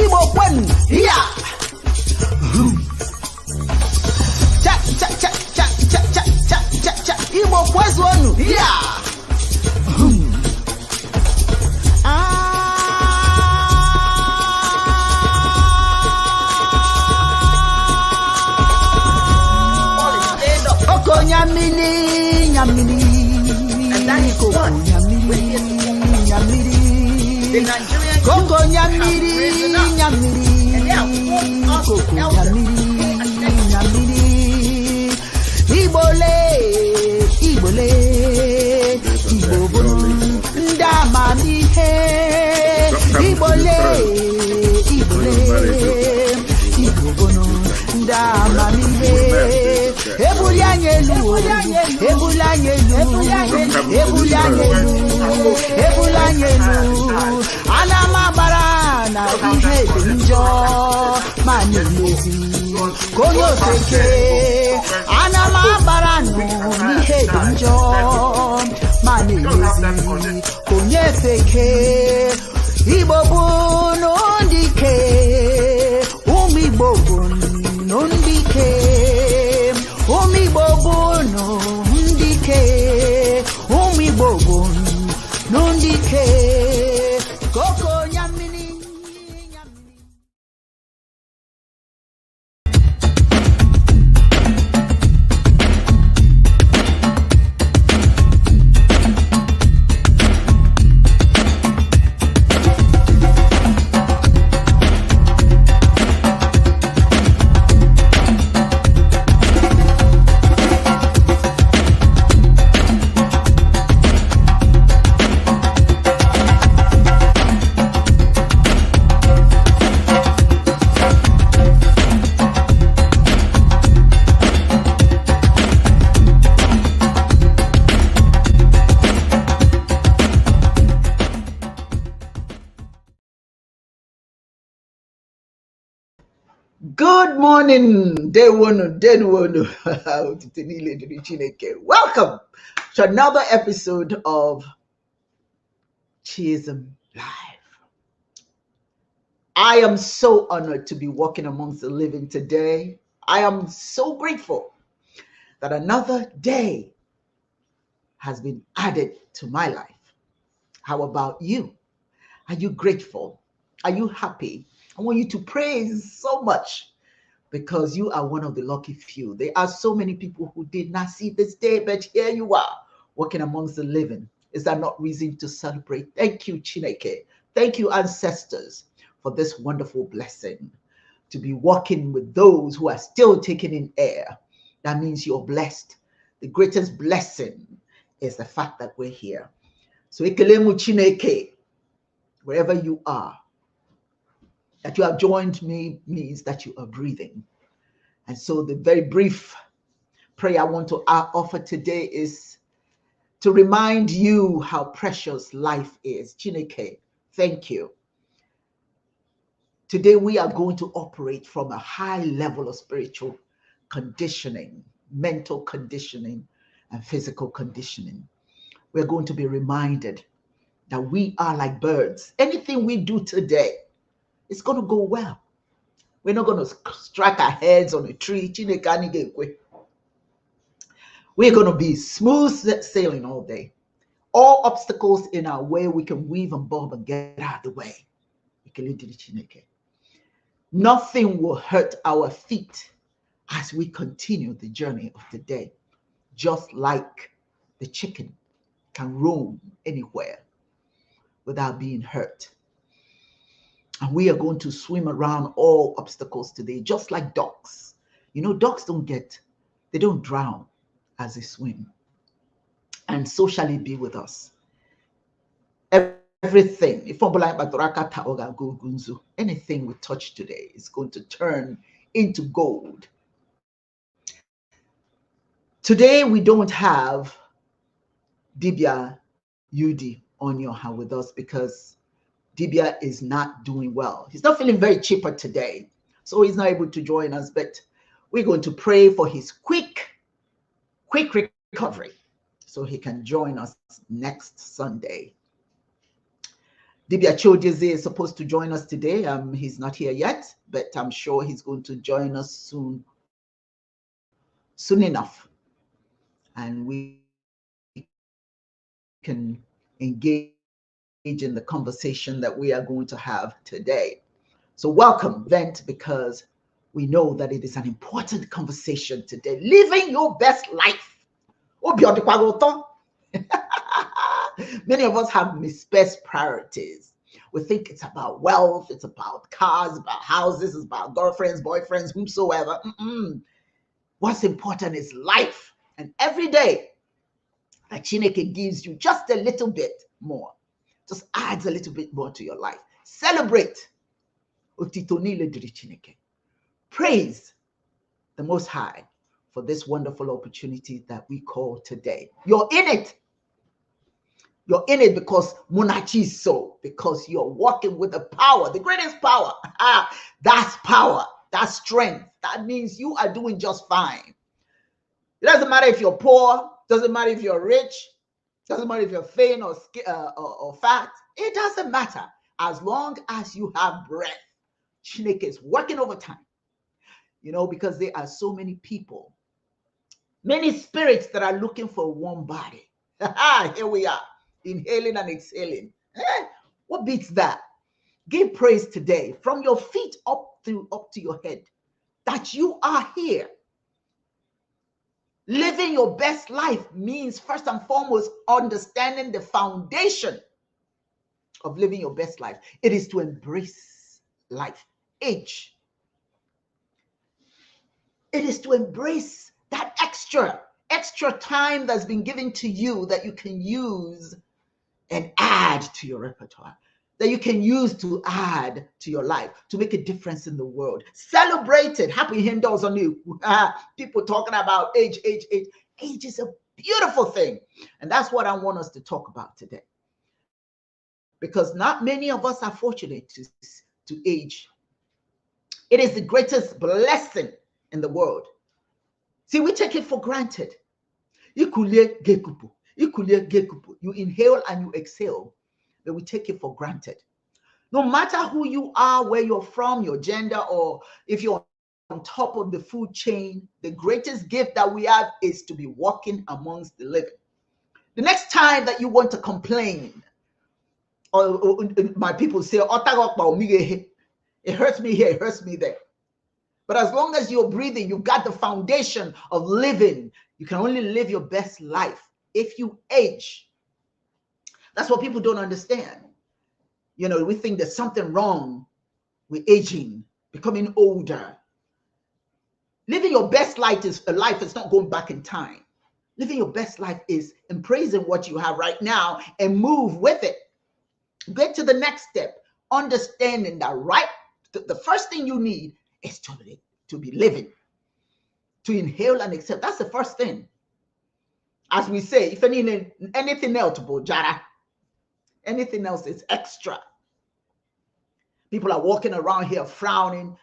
Igbo kwen, yeah. Cha cha cha cha cha cha cha cha cha. Igbo kwezonu, yeah. Oko nyamini, nyamini. And that is what the Nigerian Koko nyamiri, nyamiri, koko nyamiri, nyamiri. Ibole, ibole, ibobono, ndama mihe. Ibole, ibole, ibobono, ndama mihe. Ebulanyelu, ebulanyelu, ebulanyelu, ebulanyelu. Anamabara na ihe dị njọ ma na-emezi konye ofeke. Anamabara nọ n'ihe dị njọ ma na-emezi konye ofeke. Igbo bụ n'ụdị ike, ụmụ Igbo bụ n'ụdị ike, ụmụ Igbo bụ n'ụdị ike, ụmụ Igbo bụ n'ụdị ike. Koko nyamini, nyamini. Good morning, day one, day one. Welcome to another episode of Chism Live. I am so honored to be walking amongst the living today. I am so grateful that another day has been added to my life. How about you? Are you grateful? Are you happy? I want you to praise so much because you are one of the lucky few. There are so many people who did not see this day, but here you are, walking amongst the living. Is that not reason to celebrate? Thank you, Chineke. Thank you, ancestors, for this wonderful blessing. To be walking with those who are still taking in air. That means you're blessed. The greatest blessing is the fact that we're here. So, Ekelemu Chineke, wherever you are, that you have joined me means that you are breathing. And so the very brief prayer I want to offer today is to remind you how precious life is. Chineke, thank you. Today we are going to operate from a high level of spiritual conditioning, mental conditioning, and physical conditioning. We're going to be reminded that we are like birds. Anything we do today, it's going to go well. We're not going to strike our heads on a tree. We're going to be smooth sailing all day. All obstacles in our way, we can weave and bob and get out of the way. Nothing will hurt our feet as we continue the journey of the day. Just like the chicken can roam anywhere without being hurt. And we are going to swim around all obstacles today, just like ducks. You know, ducks they don't drown as they swim. And so shall it be with us. Everything, anything we touch today is going to turn into gold. Today, we don't have Dibias on your hand with us because Dibias is not doing well. He's not feeling very chipper today, so he's not able to join us, but we're going to pray for his quick recovery so he can join us next Sunday. Dibias is supposed to join us today. He's not here yet, but I'm sure he's going to join us soon enough. And we can engage in the conversation that we are going to have today. So welcome, Vent, because we know that it is an important conversation today. Living your best life. Many of us have misplaced priorities. We think it's about wealth, it's about cars, about houses, it's about girlfriends, boyfriends, whomsoever. What's important is life. And every day that Chineke gives you just a little bit more, just adds a little bit more to your life. Celebrate. Praise the Most High for this wonderful opportunity that we call today. You're in it. You're in it because Munachi is so, because you're walking with the power, the greatest power. That's power, that's strength. That means you are doing just fine. It doesn't matter if you're poor, doesn't matter if you're rich, doesn't matter if you're thin or fat. It doesn't matter. As long as you have breath, Chineke is working overtime. Because there are so many people, many spirits that are looking for one body. Here we are, inhaling and exhaling. What beats that? Give praise today from your feet up to your head that you are here. Living your best life means first and foremost understanding the foundation of living your best life. It is to embrace life, age. It is to embrace that extra time that's been given to you that you can use and add to your repertoire, that you can use to add to your life, to make a difference in the world. Celebrate it. Happy Hindus on you. People talking about age. Age is a beautiful thing. And that's what I want us to talk about today. Because not many of us are fortunate to age. It is the greatest blessing in the world. See, we take it for granted. You inhale and you exhale, but we take it for granted. No matter who you are, where you're from, your gender, or if you're on top of the food chain, the greatest gift that we have is to be walking amongst the living. The next time that you want to complain, or my people say, it hurts me here, it hurts me there. But as long as you're breathing, you got the foundation of living. You can only live your best life if you age. That's what people don't understand. We think there's something wrong with aging, becoming older. Living your best life is not going back in time. Living your best life is embracing what you have right now and move with it. Get to the next step, understanding that the first thing you need is to be living, to inhale and exhale. That's the first thing. As we say, if anything else, Bojara, anything else is extra. People are walking around here frowning.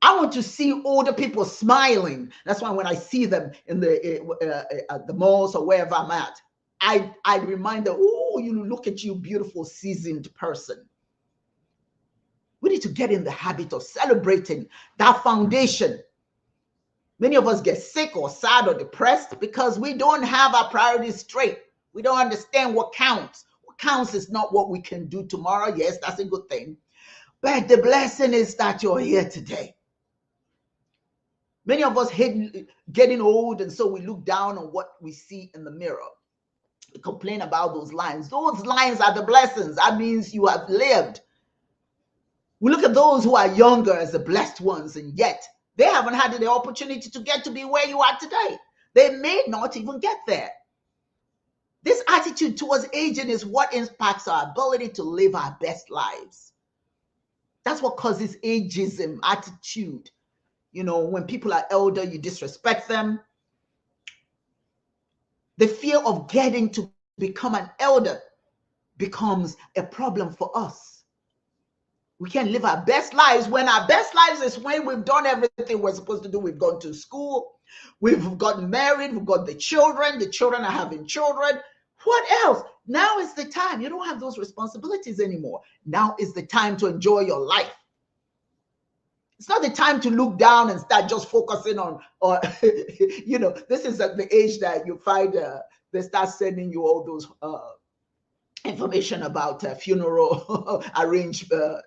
I want to see older people smiling. That's why when I see them in at the malls or wherever I'm at, I remind them, oh, look at you, beautiful, seasoned person. We need to get in the habit of celebrating that foundation. Many of us get sick or sad or depressed because we don't have our priorities straight. We don't understand what counts. What counts is not what we can do tomorrow. Yes, that's a good thing. But the blessing is that you're here today. Many of us hate getting old, and so we look down on what we see in the mirror. We complain about those lines. Those lines are the blessings. That means you have lived. We look at those who are younger as the blessed ones, and yet they haven't had the opportunity to get to be where you are today. They may not even get there. This attitude towards aging is what impacts our ability to live our best lives. That's what causes ageism attitude. When people are elder, you disrespect them. The fear of getting to become an elder becomes a problem for us. We can't live our best lives when our best lives is when we've done everything we're supposed to do. We've gone to school, we've gotten married, we've got the children are having children. What else? Now is the time. You don't have those responsibilities anymore. Now is the time to enjoy your life. It's not the time to look down and start just focusing on, or this is at the age that you find they start sending you all those information about funeral arrangement,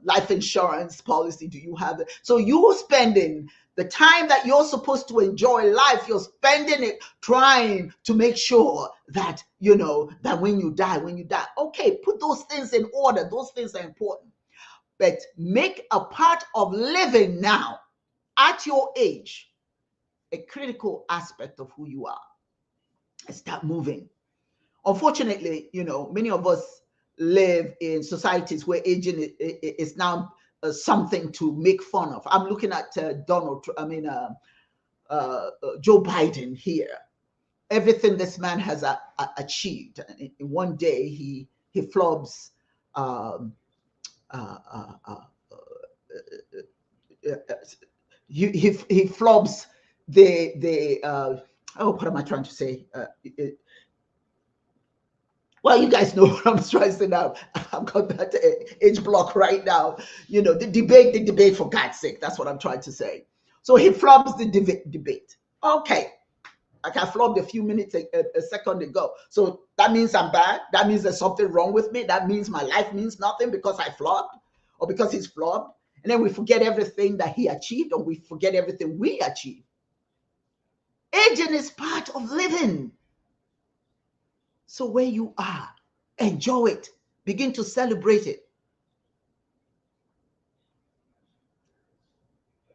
life insurance policy. Do you have it? So you're spending the time that you're supposed to enjoy life, you're spending it trying to make sure that that when you die, okay, put those things in order. Those things are important, but make a part of living now at your age a critical aspect of who you are, and start moving. Unfortunately, many of us live in societies where aging is now something to make fun of. I'm looking at Joe Biden here. Everything this man has achieved. In one day, he flubs. He flubs what am I trying to say? Well, you guys know what I'm trying to say now. I've got that age block right now. The debate, for God's sake. That's what I'm trying to say. So he flubs the debate. Okay. Like I flubbed a few minutes, a second ago. So that means I'm bad. That means there's something wrong with me. That means my life means nothing because I flubbed or because he's flubbed. And then we forget everything that he achieved, or we forget everything we achieved. Aging is part of living. So where you are, enjoy it. Begin to celebrate it.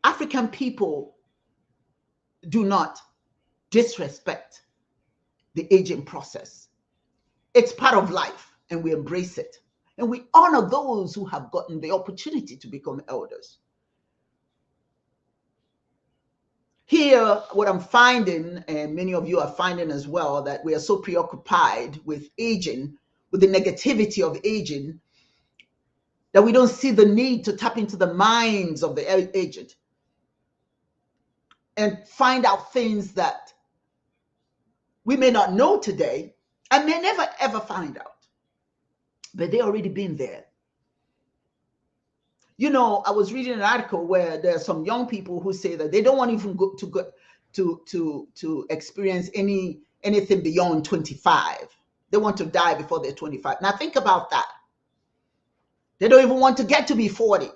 African people do not disrespect the aging process. It's part of life, and we embrace it. And we honor those who have gotten the opportunity to become elders. Here, what I'm finding, and many of you are finding as well, that we are so preoccupied with aging, with the negativity of aging, that we don't see the need to tap into the minds of the aged and find out things that we may not know today and may never ever find out. But they already been there. I was reading an article where there are some young people who say that they don't want even to experience anything beyond 25. They want to die before they're 25. Now think about that. They don't even want to get to be 40.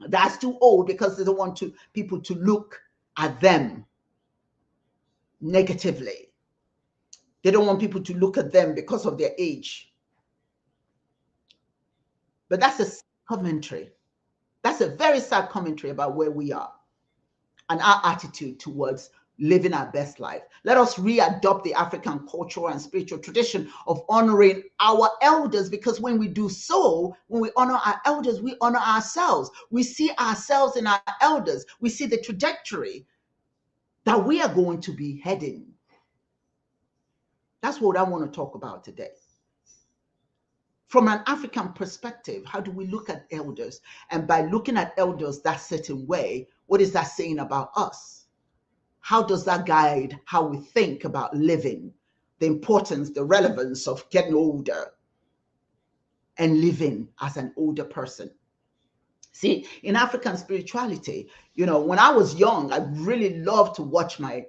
That's too old, because they don't want people to look at them negatively. They don't want people to look at them because of their age. But that's a commentary. That's a very sad commentary about where we are and our attitude towards living our best life. Let us readopt the African cultural and spiritual tradition of honoring our elders, because when we do so, when we honor our elders, we honor ourselves. We see ourselves in our elders. We see the trajectory that we are going to be heading. That's what I want to talk about today. From an African perspective, how do we look at elders? And by looking at elders that certain way, what is that saying about us? How does that guide how we think about living, the importance, the relevance of getting older and living as an older person? See, in African spirituality, when I was young, I really loved to watch my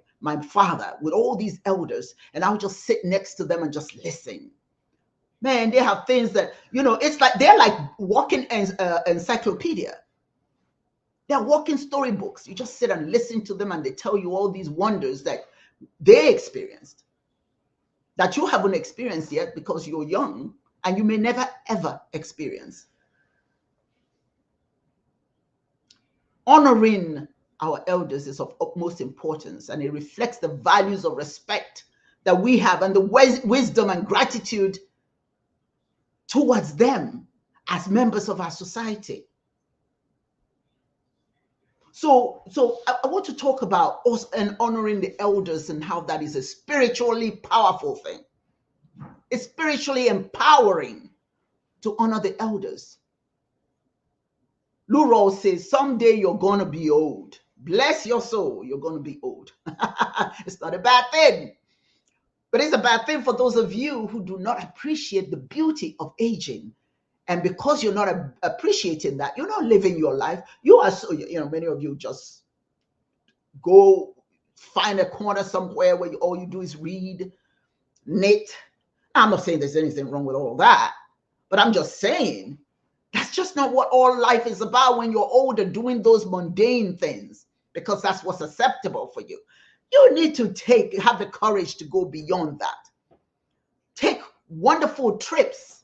father with all these elders, and I would just sit next to them and just listen. Man, they have things that, it's like they're like walking encyclopedia. They're walking storybooks. You just sit and listen to them, and they tell you all these wonders that they experienced, that you haven't experienced yet because you're young, and you may never, ever experience. Honoring our elders is of utmost importance, and it reflects the values of respect that we have and the wisdom and gratitude towards them as members of our society. So I want to talk about us and honoring the elders and how that is a spiritually powerful thing. It's spiritually empowering to honor the elders. Lou Rawls says, someday you're going to be old. Bless your soul, you're going to be old. It's not a bad thing. But it's a bad thing for those of you who do not appreciate the beauty of aging. And because you're not appreciating that, you're not living your life. You are so, many of you just go find a corner somewhere where all you do is read, knit. I'm not saying there's anything wrong with all that, but I'm just saying that's just not what all life is about when you're older, doing those mundane things, because that's what's acceptable for you. You need to have the courage to go beyond that. Take wonderful trips.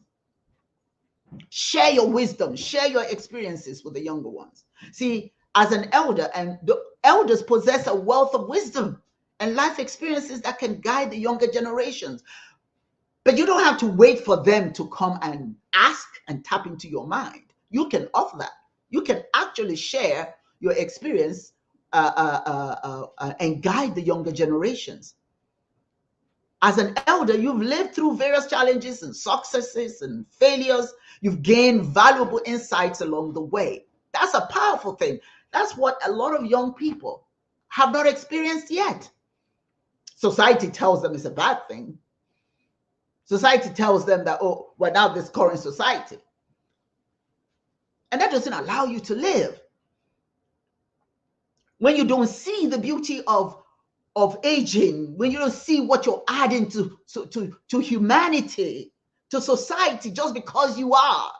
Share your wisdom, share your experiences with the younger ones. See, as an elder, and the elders possess a wealth of wisdom and life experiences that can guide the younger generations. But you don't have to wait for them to come and ask and tap into your mind. You can offer that. You can actually share your experience and guide the younger generations. As an elder, you've lived through various challenges and successes and failures. You've gained valuable insights along the way. That's a powerful thing. That's what a lot of young people have not experienced yet. Society tells them it's a bad thing. Society tells them that, oh, we're now this current society. And that doesn't allow you to live. When you don't see the beauty of aging, when you don't see what you're adding to humanity, to society, just because you are.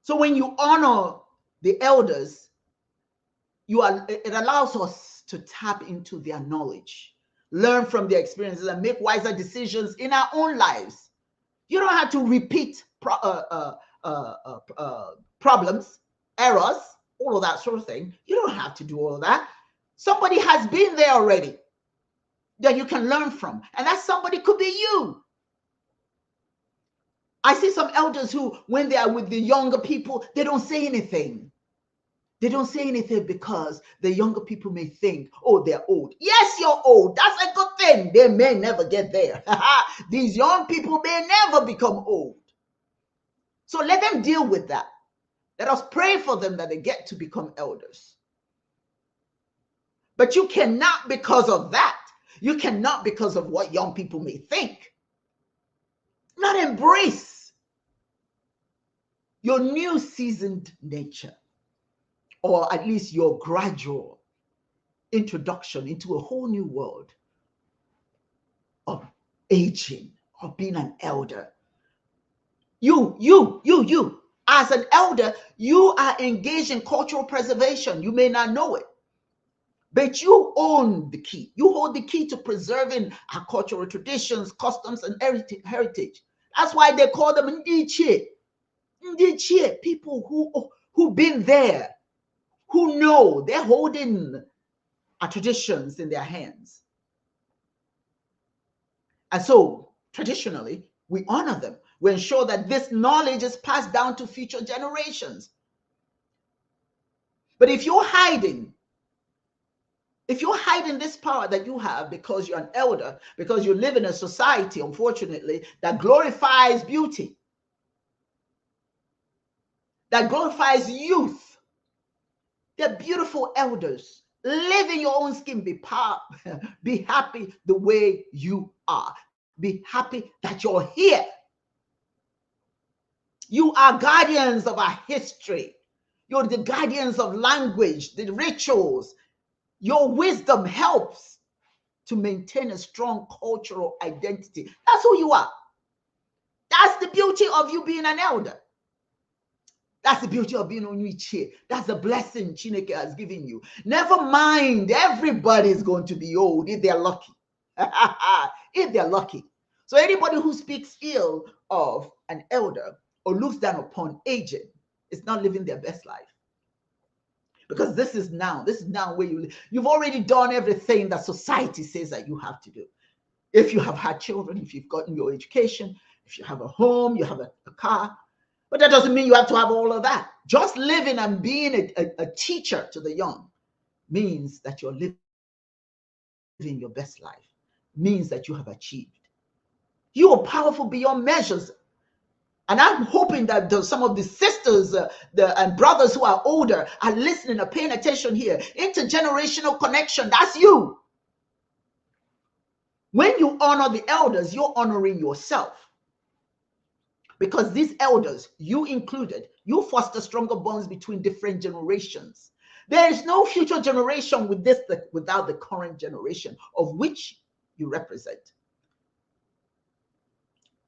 So when you honor the elders, it allows us to tap into their knowledge, learn from their experiences, and make wiser decisions in our own lives. You don't have to repeat problems, errors, all of that sort of thing. You don't have to do all of that. Somebody has been there already that you can learn from, and that somebody could be you. I see some elders who, when they are with the younger people, they don't say anything. They don't say anything because the younger people may think, oh, they're old. Yes, you're old. That's a good thing. They may never get there. These young people may never become old. So let them deal with that. Let us pray for them that they get to become elders. But you cannot, because of that, you cannot, because of what young people may think, not embrace your new seasoned nature, or at least your gradual introduction into a whole new world of aging, of being an elder. You, as an elder, you are engaged in cultural preservation. You may not know it, but you own the key. You hold the key to preserving our cultural traditions, customs, and heritage. That's why they call them Ndichie. Ndichie, people who've been there, who know. They're holding our traditions in their hands. And so, traditionally, we honor them. We ensure that this knowledge is passed down to future generations. But if you're hiding this power that you have because you're an elder, because you live in a society, unfortunately, that glorifies beauty, that glorifies youth, they're beautiful elders. Live in your own skin. Be happy the way you are. Be happy that you're here. You are guardians of our history. You're the guardians of language, the rituals. Your wisdom helps to maintain a strong cultural identity. That's who you are. That's the beauty of you being an elder. That's the beauty of being Onyichie. That's the blessing Chineke has given you. Never mind, everybody's going to be old if they're lucky. If they're lucky. So anybody who speaks ill of an elder or looks down upon aging is not living their best life. Because this is now where you've already done everything that society says that you have to do. If you have had children, if you've gotten your education, if you have a home, you have a car. But that doesn't mean you have to have all of that. Just living and being a teacher to the young means that you're living your best life, means that you have achieved. You are powerful beyond measures. And I'm hoping that some of the sisters and brothers who are older are listening, are paying attention here. Intergenerational connection, that's you. When you honor the elders, you're honoring yourself. Because these elders, you included, you foster stronger bonds between different generations. There is no future generation without the current generation of which you represent.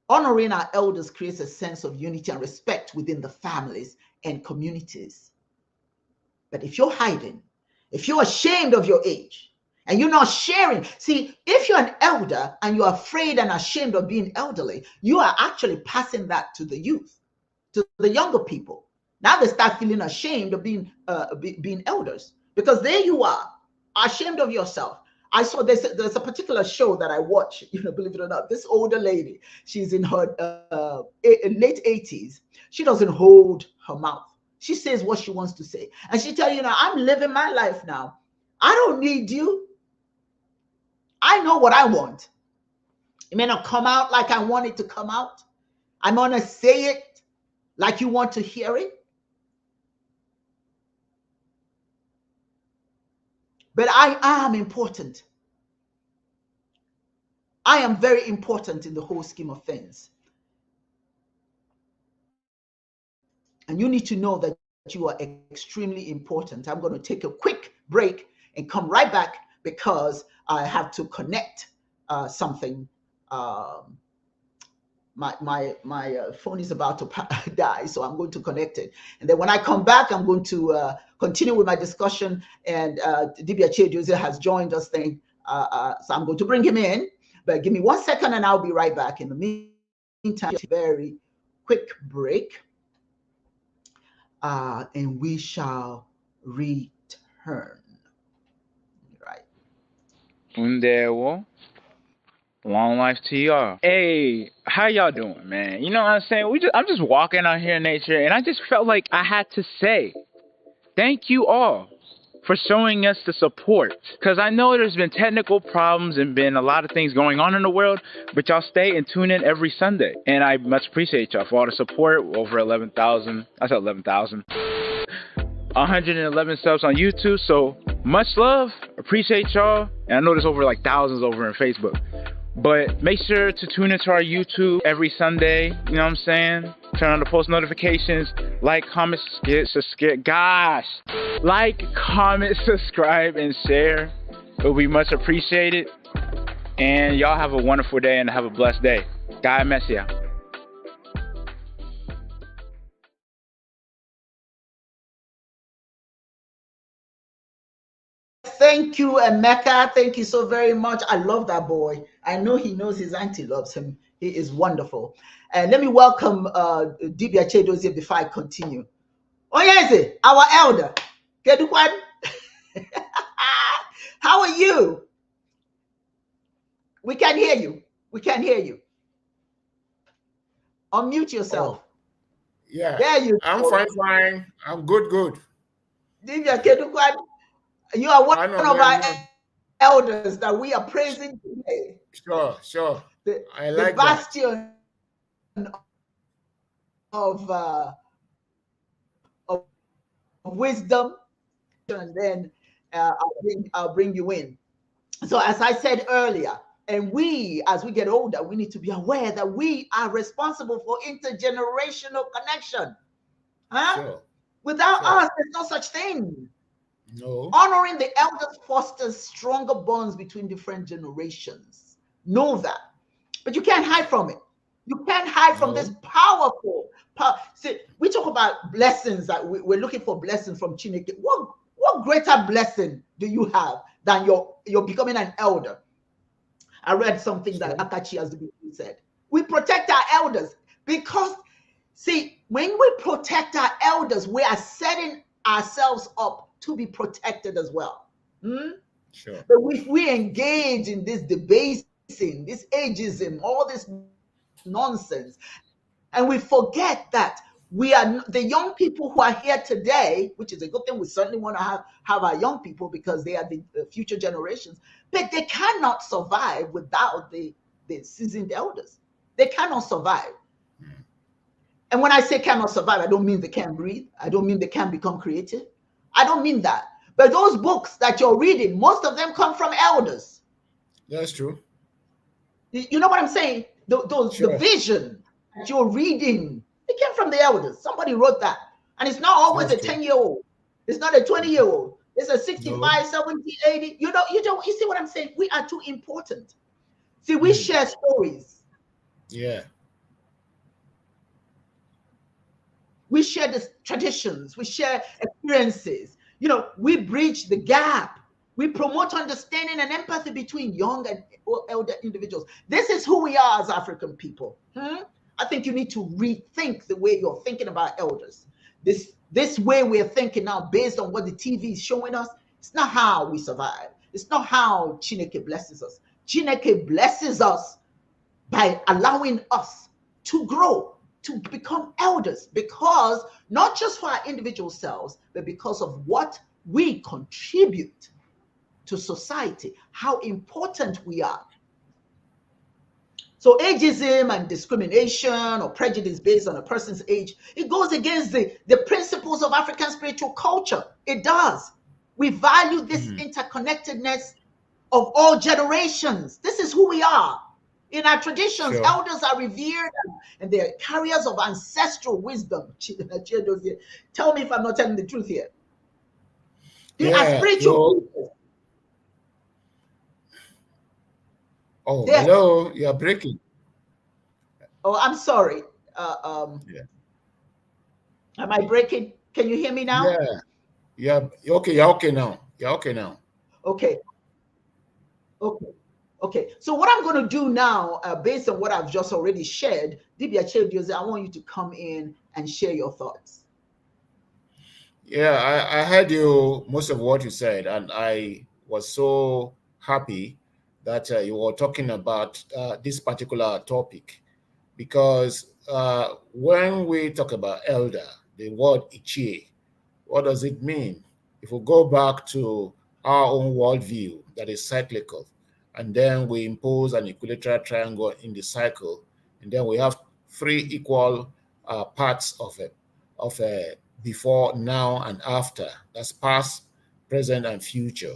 Honoring our elders creates a sense of unity and respect within the families and communities. But if you're hiding, if you're ashamed of your age, and you're not sharing, see, if you're an elder and you're afraid and ashamed of being elderly, you are actually passing that to the youth, to the younger people. Now they start feeling ashamed of being elders, because there you are, ashamed of yourself. I saw there's a particular show that I watch, believe it or not. This older lady, she's in her late 80s. She doesn't hold her mouth. She says what she wants to say. And she tell you, I'm living my life now. I don't need you. I know what I want. It may not come out like I want it to come out. I'm going to say it like you want to hear it. But I am important. I am very important in the whole scheme of things. And you need to know that you are extremely important. I'm going to take a quick break and come right back because I have to connect something. My phone is about to die, so I'm going to connect it. And then when I come back, I'm going to continue with my discussion. And Dibias has joined us. So I'm going to bring him in. But give me 1 second, and I'll be right back. In the meantime, very quick break. And we shall return. Right. Underwo. Long life to y'all. Hey, how y'all doing, man? You know what I'm saying? I'm just walking out here in nature, and I just felt like I had to say thank you all for showing us the support. Because I know there's been technical problems and been a lot of things going on in the world, but y'all stay and tune in every Sunday. And I much appreciate y'all for all the support. Over 11,000. I said 11,000. 111 subs on YouTube. So much love. Appreciate y'all. And I know there's over like thousands over in Facebook. But make sure to tune into our YouTube every Sunday. You know what I'm saying? Turn on the post notifications. Like, comment, subscribe. Gosh. Like, comment, subscribe, and share. It will be much appreciated. And y'all have a wonderful day and have a blessed day. God bless you. Thank you, Emeka. Thank you so very much. I love that boy. I know he knows his auntie loves him. He is wonderful. And let me welcome Dibias before I continue. Oh, yes, our elder. Kedukwan. How are you? We can hear you. We can hear you. Unmute yourself. Oh, yeah. There you I'm go. fine. I'm good. Dibias Kedukwan, you are one of our elders that we are praising today. Sure. I the like bastion of wisdom, and then I'll bring you in. So as I said earlier, and as we get older, we need to be aware that we are responsible for intergenerational connection. Sure. Without us, there's no such thing. No. Honoring the elders fosters stronger bonds between different generations. Know that. But you can't hide from it. You can't hide from this powerful. See, we talk about blessings, that we're looking for blessings from Chineke. What greater blessing do you have than you're becoming an elder? I read something that Akachi has said. We protect our elders because, see, when we protect our elders, we are setting ourselves up to be protected as well. Sure. But if we engage in this debasing, this ageism, all this nonsense, and we forget that we are the young people who are here today, which is a good thing. We certainly want to have our young people because they are the future generations, but they cannot survive without the seasoned elders. They cannot survive. And when I say cannot survive, I don't mean they can't breathe. I don't mean they can't become creative. I don't mean that. But those books that you're reading, most of them come from elders. That's true. You know what I'm saying? The vision that you're reading, it came from the elders. Somebody wrote that. And it's not always a 10-year-old. It's not a 20-year-old. It's a 65, 70, 80. You see what I'm saying? We are too important. See, we share stories. Yeah. We share the traditions. We share experiences. We bridge the gap. We promote understanding and empathy between young and elder individuals. This is who we are as African people. I think you need to rethink the way you're thinking about elders. This way we're thinking now, based on what the TV is showing us, it's not how we survive. It's not how Chineke blesses us. Chineke blesses us by allowing us to grow, to become elders, because not just for our individual selves, but because of what we contribute to society, how important we are. So ageism and discrimination or prejudice based on a person's age, it goes against the principles of African spiritual culture. It does. We value this interconnectedness of all generations. This is who we are. In our traditions, elders are revered and they're carriers of ancestral wisdom. Tell me if I'm not telling the truth here. They are spiritual people. Oh, hello, you're breaking. Oh, I'm sorry. Am I breaking? Can you hear me now? Yeah. Okay, you're okay now. Okay. So what I'm going to do now, based on what I've just already shared, Dibias, I want you to come in and share your thoughts. Yeah, I heard most of what you said, and I was so happy that you were talking about this particular topic, because when we talk about elder, the word Ichie, what does it mean? If we go back to our own worldview that is cyclical, and then we impose an equilateral triangle in the cycle, and then we have three equal parts of a before, now, and after. That's past, present, and future.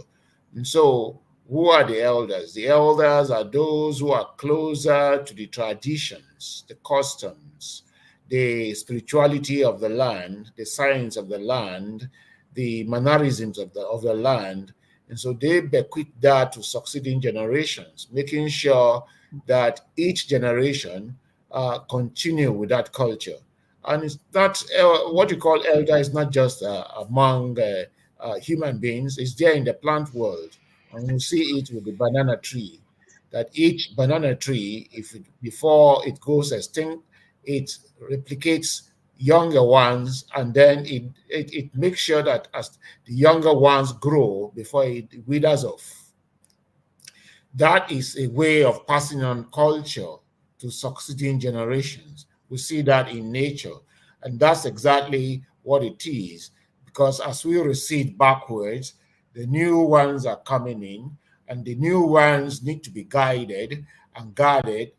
And so, who are the elders? The elders are those who are closer to the traditions, the customs, the spirituality of the land, the science of the land, the mannerisms of the land. And so they bequeath that to succeeding generations, making sure that each generation continue with that culture. And it's not what you call elder is not just among human beings. It's there in the plant world, and we see it with the banana tree. That each banana tree, before it goes extinct, it replicates younger ones, and then it makes sure that as the younger ones grow before it withers off. That is a way of passing on culture to succeeding generations. We see that in nature, and that's exactly what it is, because as we recede backwards, the new ones are coming in, and the new ones need to be guided and guarded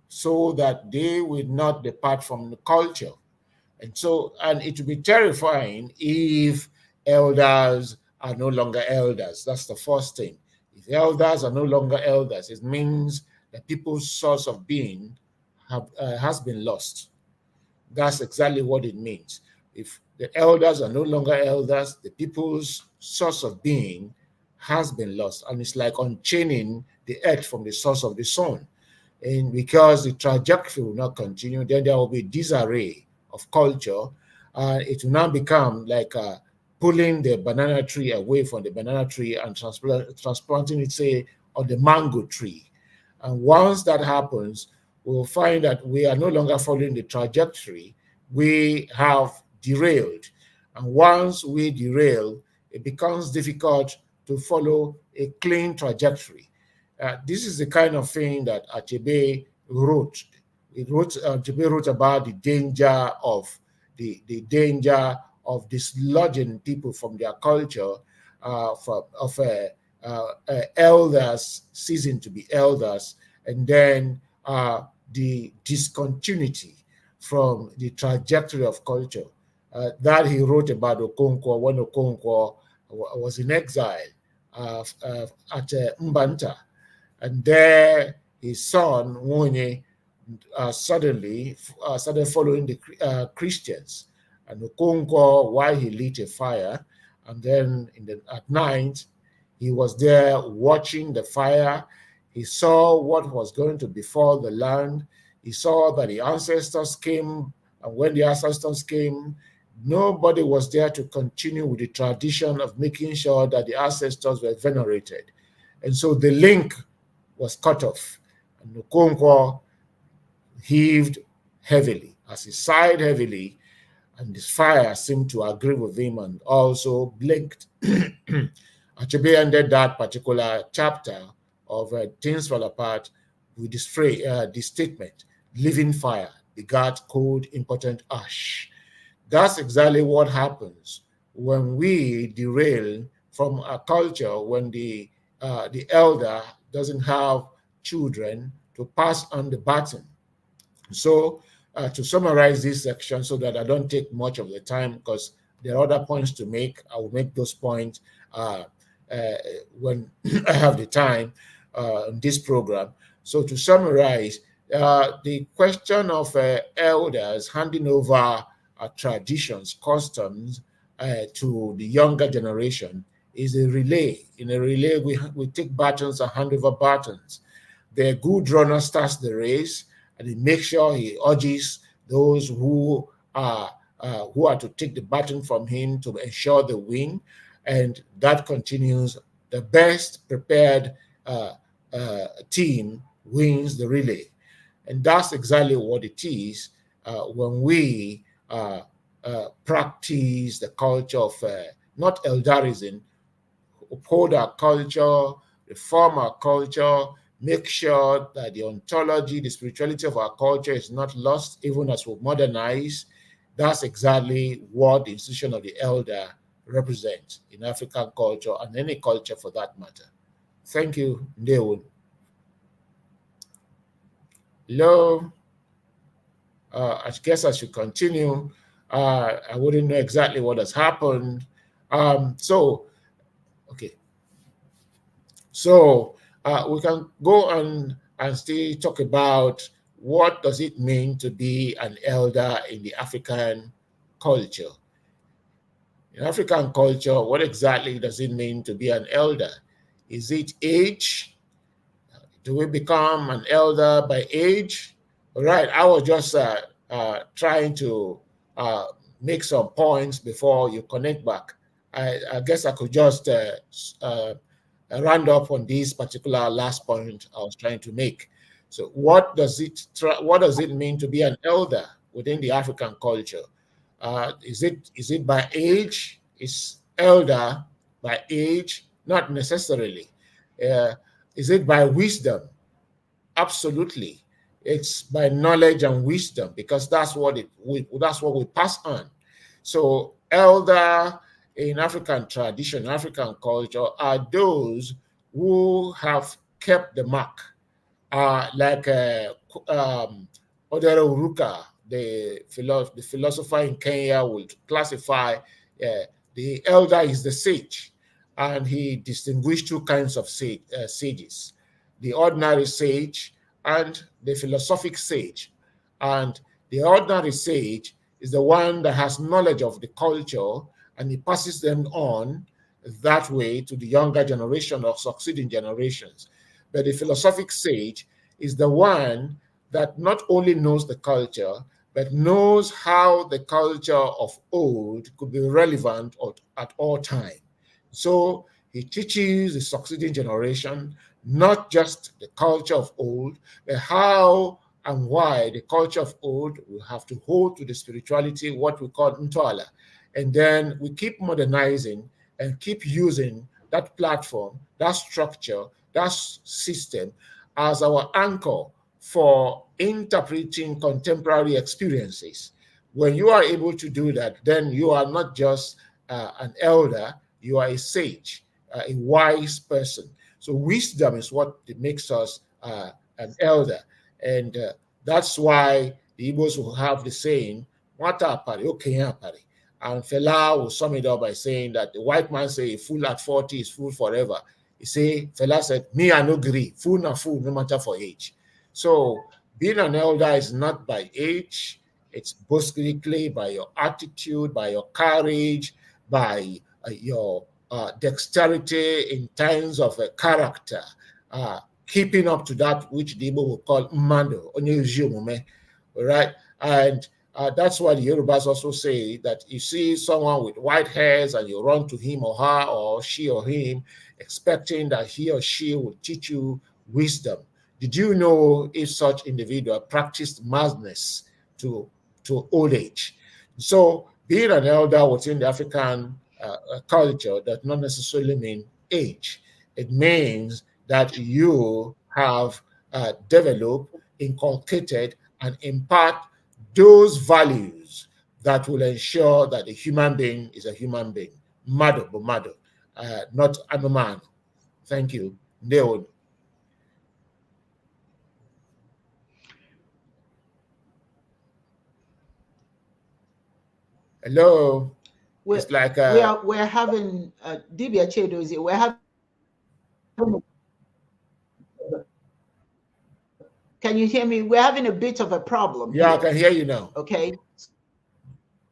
so that they will not depart from the culture. And it will be terrifying if elders are no longer elders. That's the first thing. If elders are no longer elders, it means that people's source of being has been lost. That's exactly what it means. If the elders are no longer elders, the people's source of being has been lost. And it's like unchaining the earth from the source of the sun. And because the trajectory will not continue, then there will be disarray of culture. It will now become like pulling the banana tree away from the banana tree and transplanting it, say, on the mango tree. And once that happens, we'll find that we are no longer following the trajectory. We have derailed. And once we derail, it becomes difficult to follow a clean trajectory. This is the kind of thing that Achebe wrote. Achebe wrote about the danger of dislodging people from their culture, of elders ceasing to be elders, and then the discontinuity from the trajectory of culture. That he wrote about Okonkwo when Okonkwo was in exile at Mbanta. And there his son, Nwonye, suddenly started following the Christians. And Okonkwo, while he lit a fire, and then at night, he was there watching the fire. He saw what was going to befall the land. He saw that the ancestors came, and when the ancestors came, nobody was there to continue with the tradition of making sure that the ancestors were venerated. And so the link was cut off. And Okonkwo heaved heavily. As he sighed heavily, and this fire seemed to agree with him and also blinked. Achebe ended that particular chapter of Things Fall Apart with this phrase, this statement, living fire begat cold, impotent ash. That's exactly what happens when we derail from a culture, when the elder doesn't have children to pass on the baton. So to summarize this section so that I don't take much of the time, because there are other points to make, I will make those points when I have the time in this program. So to summarize, the question of elders handing over traditions, customs to the younger generation is a relay. In a relay, we take batons and hand over batons. The good runner starts the race, and he makes sure he urges those who are to take the baton from him to ensure the win, and that continues. The best prepared team wins the relay, and that's exactly what it is when we practice the culture of not elderism, uphold our culture, reform our culture, make sure that the ontology, the spirituality of our culture is not lost even as we modernize. That's exactly what the institution of the elder represents in African culture and any culture for that matter. Thank you, Ndewo. Hello. I guess I should continue. I wouldn't know exactly what has happened. Okay. So we can go on and still talk about what does it mean to be an elder in the African culture. In African culture, what exactly does it mean to be an elder? Is it age? Do we become an elder by age? All right, I was just trying to make some points before you connect back. I guess I could just round up on this particular last point I was trying to make. So what does it mean to be an elder within the African culture? Is it by age? Is elder by age? Not necessarily. Is it by wisdom? Absolutely. It's by knowledge and wisdom, because that's what we pass on. So elder in African tradition, African culture, are those who have kept the mark. Like Odero Uruka, the philosopher in Kenya, would classify the elder is the sage, and he distinguished two kinds of sages: the ordinary sage and the philosophic sage. And the ordinary sage is the one that has knowledge of the culture, and he passes them on that way to the younger generation or succeeding generations. But the philosophic sage is the one that not only knows the culture, but knows how the culture of old could be relevant at all times. So he teaches the succeeding generation not just the culture of old, but how and why the culture of old will have to hold to the spirituality, what we call Ntoala. And then we keep modernizing and keep using that platform, that structure, that system as our anchor for interpreting contemporary experiences. When you are able to do that, then you are not just an elder, you are a sage, a wise person. So wisdom is what makes us an elder. And that's why the Igbos will have the saying, "Wata apari, okenya apari." And Fela will sum it up by saying that the white man say a fool at 40 is fool forever. You see, fella said, me, I no agree. Fool na fool, no matter for age. So being an elder is not by age. It's basically by your attitude, by your courage, by your dexterity in terms of character, keeping up to that which the Igbo will call mando, all right? And that's why the Yorubas also say that you see someone with white hairs and you run to him or her or she or him, expecting that he or she will teach you wisdom. Did you know if such individual practiced madness to, to old age? So being an elder within the African culture does not necessarily mean age. It means that you have developed, inculcated, and impart those values that will ensure that a human being is a human being. Mado, bomado, not anomano. Thank you. Ndeon. Hello. We're, It's like we're having Dibia Chedozi, we're having, can you hear me? We're having a bit of a problem yeah, I here. can hear you now. Okay.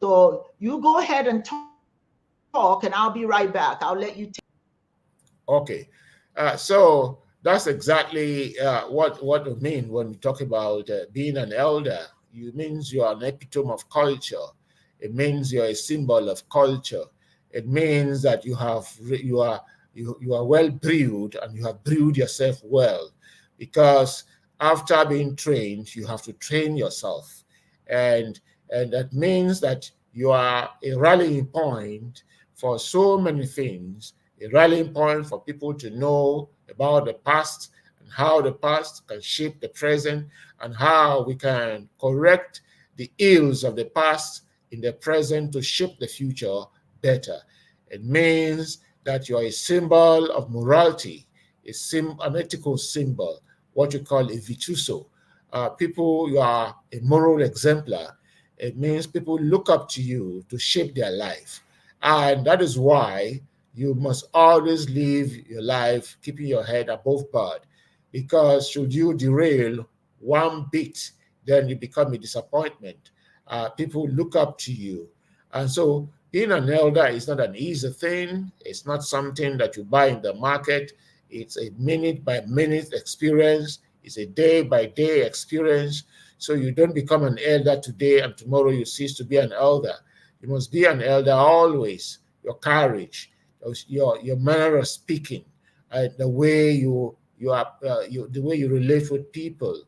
So you go ahead and talk, and I'll be right back. I'll let you take. Okay. So that's exactly what we mean when we talk about being an elder. It means you are an epitome of culture. It means you're a symbol of culture. It means that you are well brewed and you have brewed yourself well, because after being trained, you have to train yourself, and that means that you are a rallying point for so many things, a rallying point for people to know about the past and how the past can shape the present and how we can correct the ills of the past in the present to shape the future better. It means that you are a symbol of morality, an ethical symbol, what you call a virtuoso. People, you are a moral exemplar. It means people look up to you to shape their life. And that is why you must always live your life keeping your head above board. Because should you derail one bit, then you become a disappointment. People look up to you. And so being an elder is not an easy thing. It's not something that you buy in the market. It's a minute by minute experience. It's a day by day experience. So you don't become an elder today and tomorrow you cease to be an elder. You must be an elder always. Your courage, your manner of speaking, the way the way you relate with people.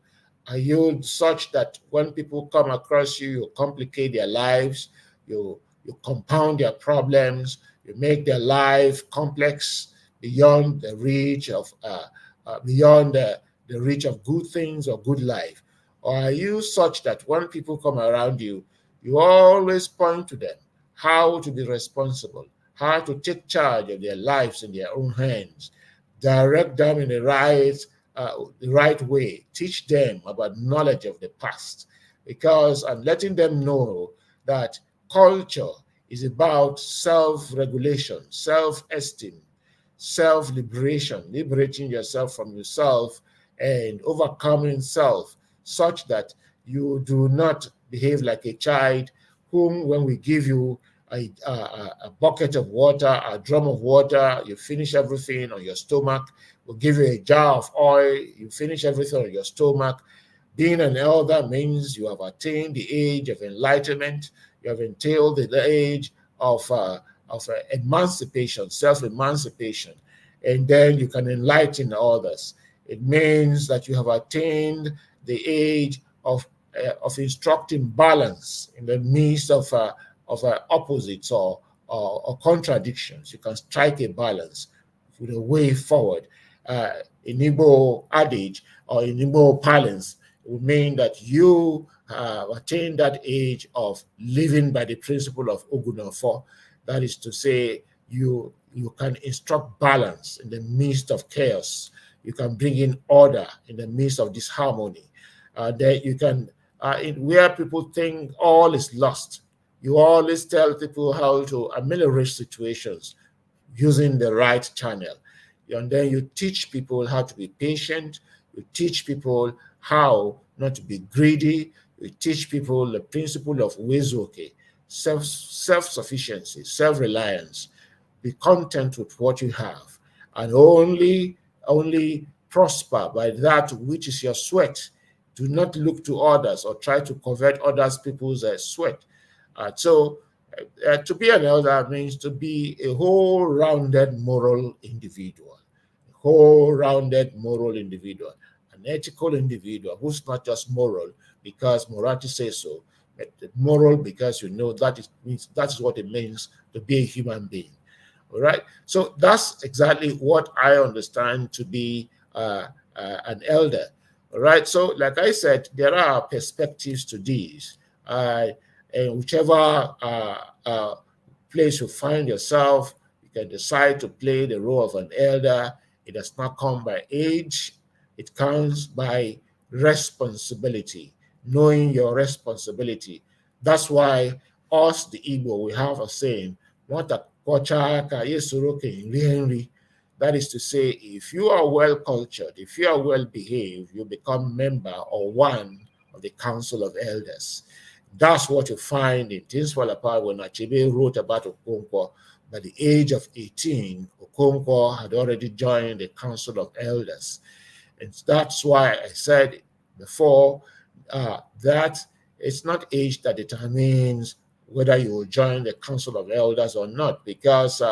Are you such that when people come across you, you complicate their lives, you compound their problems, you make their life complex beyond the reach of the reach of good things or good life? Or are you such that when people come around you, you always point to them how to be responsible, how to take charge of their lives in their own hands, direct them in the right way, teach them about knowledge of the past, because I'm letting them know that culture is about self-regulation, self-esteem, self-liberation, liberating yourself from yourself and overcoming self, such that you do not behave like a child whom, when we give you a bucket of water, a drum of water, you finish everything on your stomach. We'll give you a jar of oil, you finish everything on your stomach. Being an elder means you have attained the age of enlightenment. You have attained the age of emancipation, self-emancipation, and then you can enlighten others. It means that you have attained the age of instructing balance in the midst of opposites or contradictions. You can strike a balance with a way forward. In Igbo adage or in Igbo parlance, it would mean that you attain that age of living by the principle of Ogunofo. That is to say, you can instruct balance in the midst of chaos. You can bring in order in the midst of disharmony. That you can, where people think all is lost, you always tell people how to ameliorate situations using the right channel. And then you teach people how to be patient. You teach people how not to be greedy. You teach people the principle of wezoke, self-sufficiency, self-reliance. Be content with what you have, and only prosper by that which is your sweat. Do not look to others or try to convert others people's sweat. To be an elder means to be a whole-rounded moral individual, a whole-rounded moral individual, an ethical individual who's not just moral because morality says so, but moral because that is what it means to be a human being. All right. So that's exactly what I understand to be an elder. All right. So, like I said, there are perspectives to these. And whichever place you find yourself, you can decide to play the role of an elder. It does not come by age, it comes by responsibility, knowing your responsibility. That's why us, the Igbo, we have a saying, that is to say, if you are well cultured, if you are well behaved, you become member or one of the Council of Elders. That's what you find in Things Fall Apart when Achebe wrote about Okonkwo. By the age of 18, Okonkwo had already joined the Council of Elders. And that's why I said before that it's not age that determines whether you will join the Council of Elders or not, because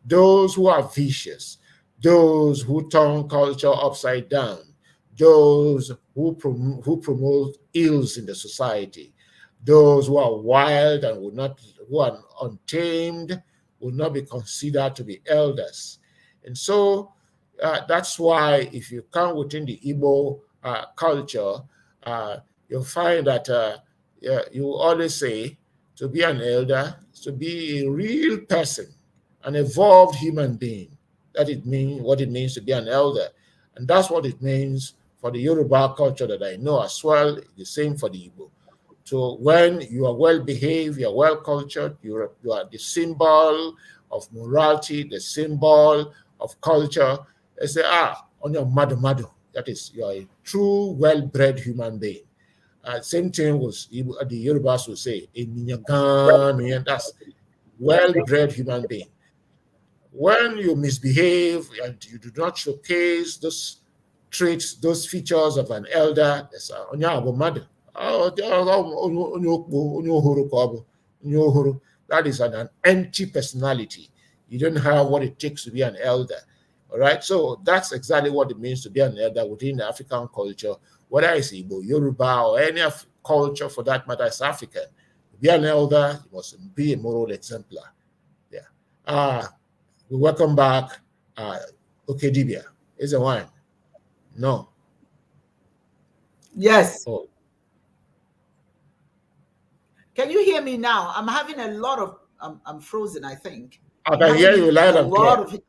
those who are vicious, those who turn culture upside down, those who promote ills in the society, those who are wild and who are untamed will not be considered to be elders. And so that's why if you come within the Igbo culture, you'll find that you always say to be an elder is to be a real person, an evolved human being. That it means what it means to be an elder. And that's what it means for the Yoruba culture that I know as well, the same for the Igbo. So when you are well behaved, you are well cultured, you are the symbol of morality, the symbol of culture. They say, on your madu, that is, you are a true, well-bred human being. Same thing was the Yorubas will say, that's well-bred human being. When you misbehave and you do not showcase those traits, those features of an elder, that's on your madu. That is an empty personality. You don't have what it takes to be an elder. All right. So that's exactly what it means to be an elder within the African culture, whether it's Igbo, Yoruba, or any culture for that matter, is African. To be an elder, you must be a moral exemplar. Yeah. We welcome back. Okay, Dibia. Is it wine? No. Yes. Oh. Can you hear me now? I'm having a lot of, I'm frozen, I think. I can hear you loud and clear.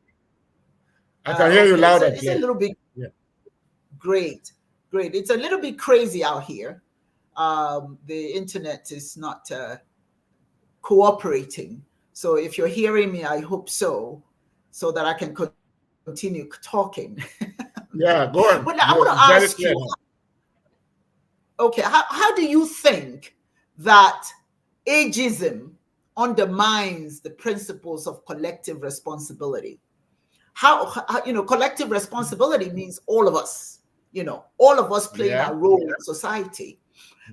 I can hear you loud and clear. It's a little bit great. It's a little bit crazy out here. The internet is not cooperating. So if you're hearing me, I hope so that I can continue talking. Yeah, go on. But I want to ask you, okay, how do you think that ageism undermines the principles of collective responsibility? How collective responsibility means all of us, all of us playing our role in society.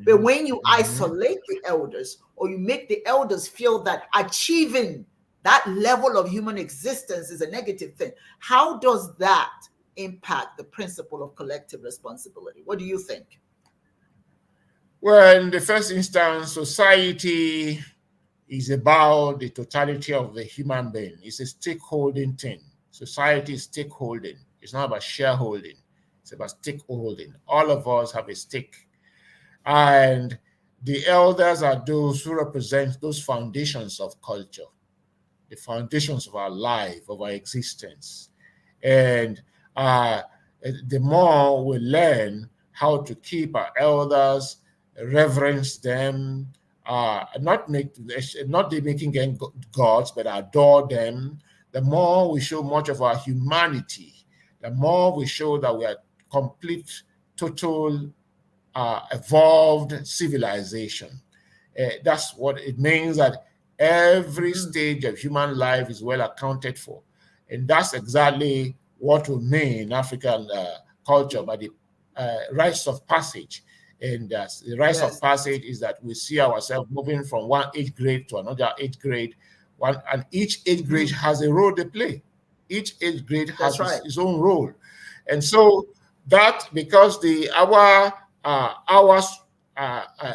But when you isolate the elders, or you make the elders feel that achieving that level of human existence is a negative thing, how does that impact the principle of collective responsibility? What do you think? Well, in the first instance, society is about the totality of the human being. It's a stakeholding thing. Society is stakeholding. It's not about shareholding. It's about stakeholding. All of us have a stake. And the elders are those who represent those foundations of culture, the foundations of our life, of our existence. And the more we learn how to keep our elders, reverence them, not making them gods, but adore them, the more we show much of our humanity, the more we show that we are complete, total, evolved civilization. That's what it means, that every stage of human life is well accounted for. And that's exactly what we mean in African culture by the rites of passage. And the rites of passage is that we see ourselves moving from one age grade to another age grade, and each age grade has a role to play. Each age grade has its own role. And so that, because our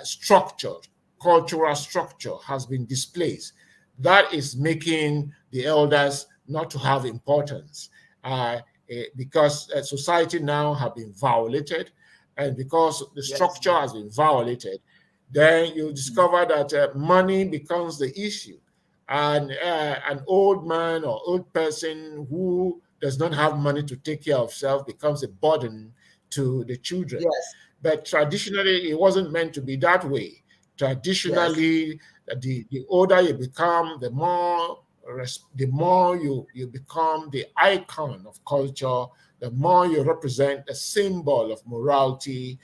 structure, cultural structure, has been displaced, that is making the elders not to have importance, because society now have been violated, and because the structure has been violated, then you discover that money becomes the issue, and an old man or old person who does not have money to take care of self becomes a burden to the children. But traditionally, it wasn't meant to be that way. Traditionally, the older you become, the more you become the icon of culture, the more you represent a symbol of morality,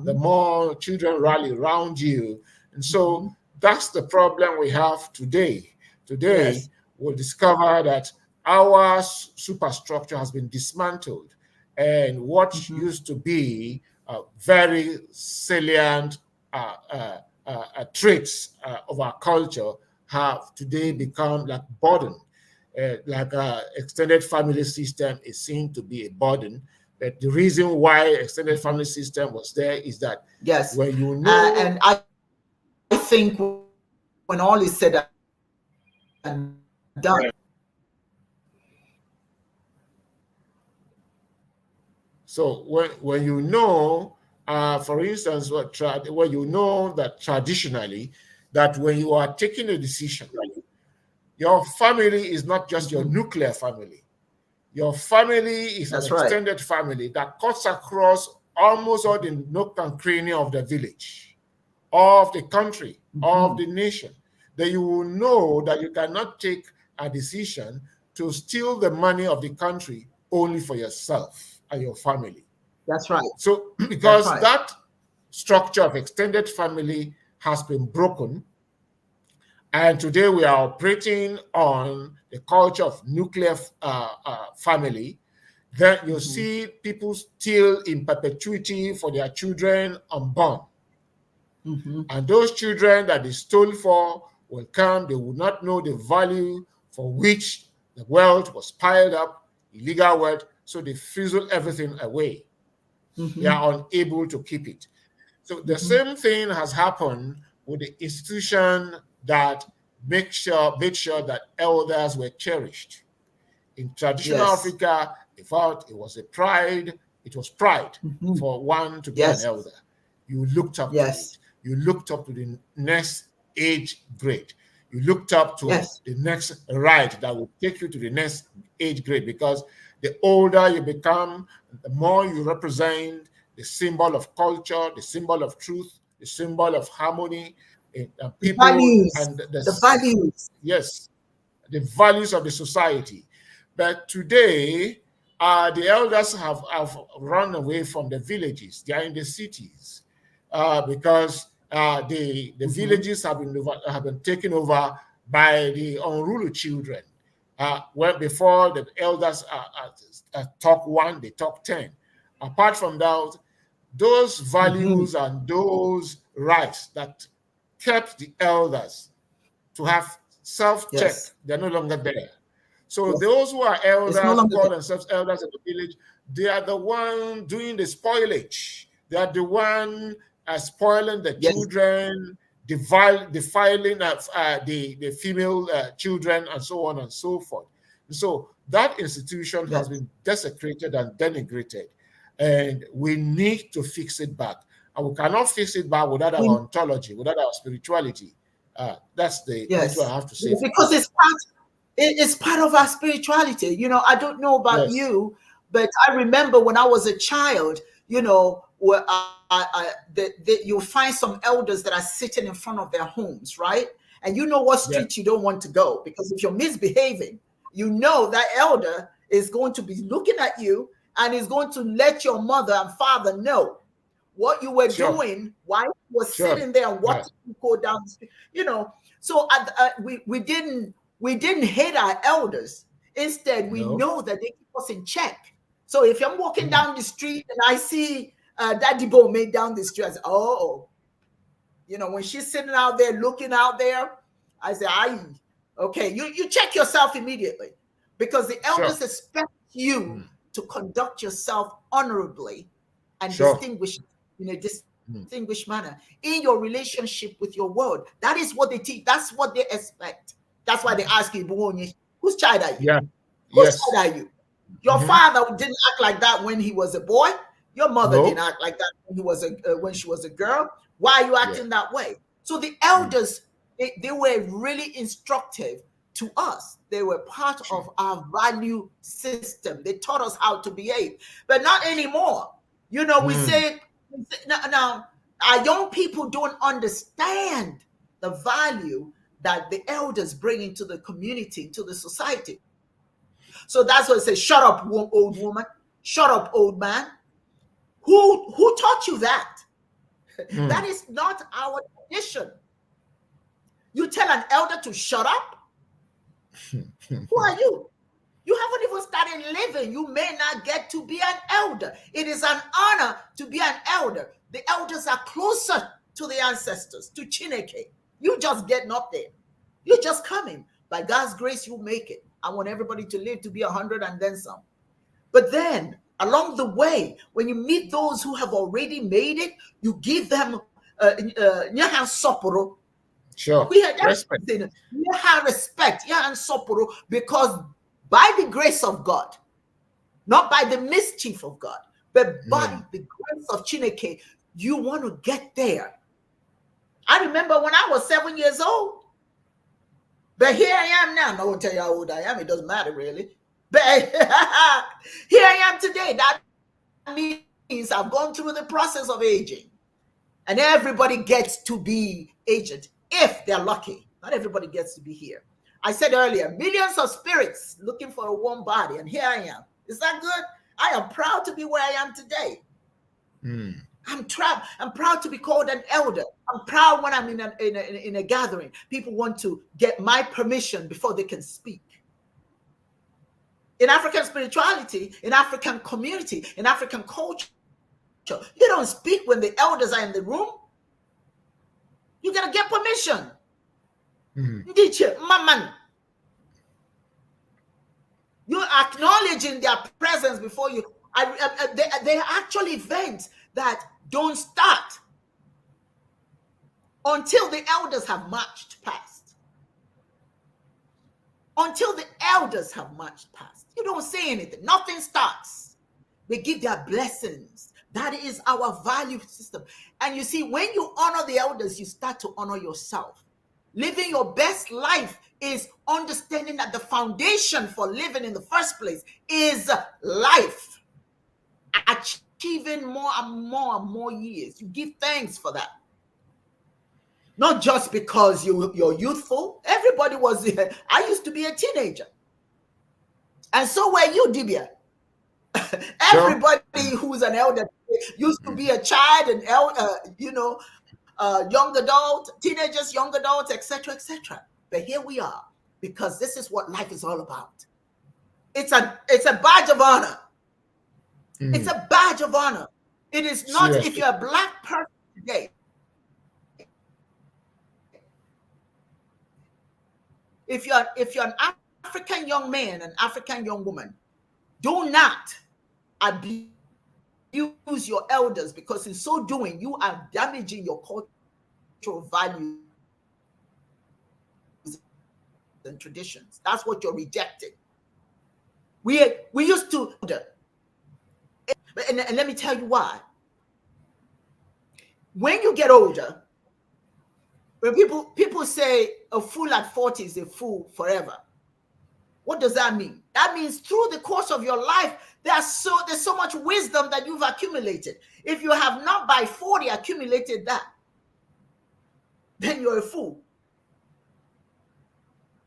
the more children rally around you. And so that's the problem we have today. Today, we'll discover that our superstructure has been dismantled, and what used to be very salient traits of our culture have today become like burden. Like extended family system is seen to be a burden. But the reason why extended family system was there is that when you know, and I think when all is said and done, so when you know, for instance, when you know that traditionally, that when you are taking a decision, your family is not just your nuclear family. Your family is an extended family that cuts across almost all the nook and cranny of the village, of the country, of the nation. Then you will know that you cannot take a decision to steal the money of the country only for yourself and your family. That's right. So because that structure of extended family has been broken, and today we are operating on the culture of nuclear family, then you see people still in perpetuity for their children unborn. And those children that they stole for will come, they will not know the value for which the wealth was piled up, illegal wealth, so they fizzle everything away. They are unable to keep it. So the same thing has happened with the institution that made sure that elders were cherished. In traditional Africa, in fact, it was pride for one to be an elder. You looked up to it. You looked up to the next age grade. You looked up to the next right that will take you to the next age grade, because the older you become, the more you represent the symbol of culture, the symbol of truth, the symbol of harmony, people, values, and the values. Yes, the values of the society. But today, the elders have run away from the villages. They are in the cities because the villages have been taken over by the unruly children. Well, before the elders talk one, they talk 10. Apart from that, those values and those rights that kept the elders to have self-check, they're no longer there. So those who are elders, who call themselves elders in the village, they are the one doing the spoilage. They are the one spoiling the children, defiling the female children, and so on and so forth. So that institution has been desecrated and denigrated, and we need to fix it back. And we cannot fix it back without our ontology, without our spirituality. That's what I have to say. Because it's part of our spirituality. You know, I don't know about you, but I remember when I was a child, you know, where you'll find some elders that are sitting in front of their homes, right? And you know what street you don't want to go, because if you're misbehaving, you know that elder is going to be looking at you and is going to let your mother and father know what you were Sure. doing, why you were Sure. sitting there and watching Yes. you go down the street. So we didn't hate our elders. Instead, we No. know that they keep us in check. So if I'm walking Mm. down the street and I see Daddy Bo made down the street, I say, oh, when she's sitting out there looking out there, I say, aye, okay, you check yourself immediately, because the Sure. elders expect you Mm. to conduct yourself honorably and Sure. in a distinguished manner in your relationship with your world. That is what they teach. That's what they expect. That's why they ask you, whose child are you? Yeah. Whose Yes. child are you? Your father didn't act like that when he was a boy. Your mother No. didn't act like that when she was a girl. Why are you acting that way? So the elders, they were really instructive to us. They were part of our value system. They taught us how to behave, but not anymore. We say now our young people don't understand the value that the elders bring into the community, into the society. So that's what it says, shut up, old woman. Shut up, old man. Who taught you that? That is not our tradition. You tell an elder to shut up? Who are you? You haven't even started living. You may not get to be an elder. It is an honor to be an elder. The elders are closer to the ancestors, to Chineke. You just getting up there. You're just coming. By God's grace, you make it. I want everybody to live to be 100 and then some. But then, along the way, when you meet those who have already made it, you give them nyaha soporo. Sure. We had Respect. nyaha respect, nyaha soporo, because by the grace of God, not by the mischief of God, but by the grace of Chineke, you want to get there. I remember when I was 7 years old, but here I am now. No one tell you how old I am. It doesn't matter really. But here I am today. That means I've gone through the process of aging. And everybody gets to be aged if they're lucky. Not everybody gets to be here. I said earlier, millions of spirits looking for a warm body, and here I am. Is that good? I am proud to be where I am today. I'm proud to be called an elder. I'm proud when I'm in a gathering. People want to get my permission before they can speak. In African spirituality, in African community, in African culture, you don't speak when the elders are in the room. You gotta get permission. You're acknowledging their presence before you. There are actual events that don't start until the elders have marched past. Until the elders have marched past. You don't say anything. Nothing starts. They give their blessings. That is our value system. And you see, when you honor the elders, you start to honor yourself. Living your best life is understanding that the foundation for living in the first place is life. Achieving more and more and more years. You give thanks for that. Not just because you're youthful. Everybody was, I used to be a teenager. And so were you, Dibia. Everybody who's an elder used to be a child, an elder, young adult, teenagers, young adults, etc., etc. But here we are, because this is what life is all about. It's a badge of honor. It's a badge of honor. It is not. Seriously. If you're a black person today, if you're an African young man, an African young woman, do not abuse your elders, because in so doing, you are damaging your cultural values and traditions. That's what you're rejecting. We used to, and let me tell you why. When you get older, when people say a fool at 40 is a fool forever, what does that mean? That means through the course of your life, there's so much wisdom that you've accumulated. If you have not by 40 accumulated that, then you're a fool.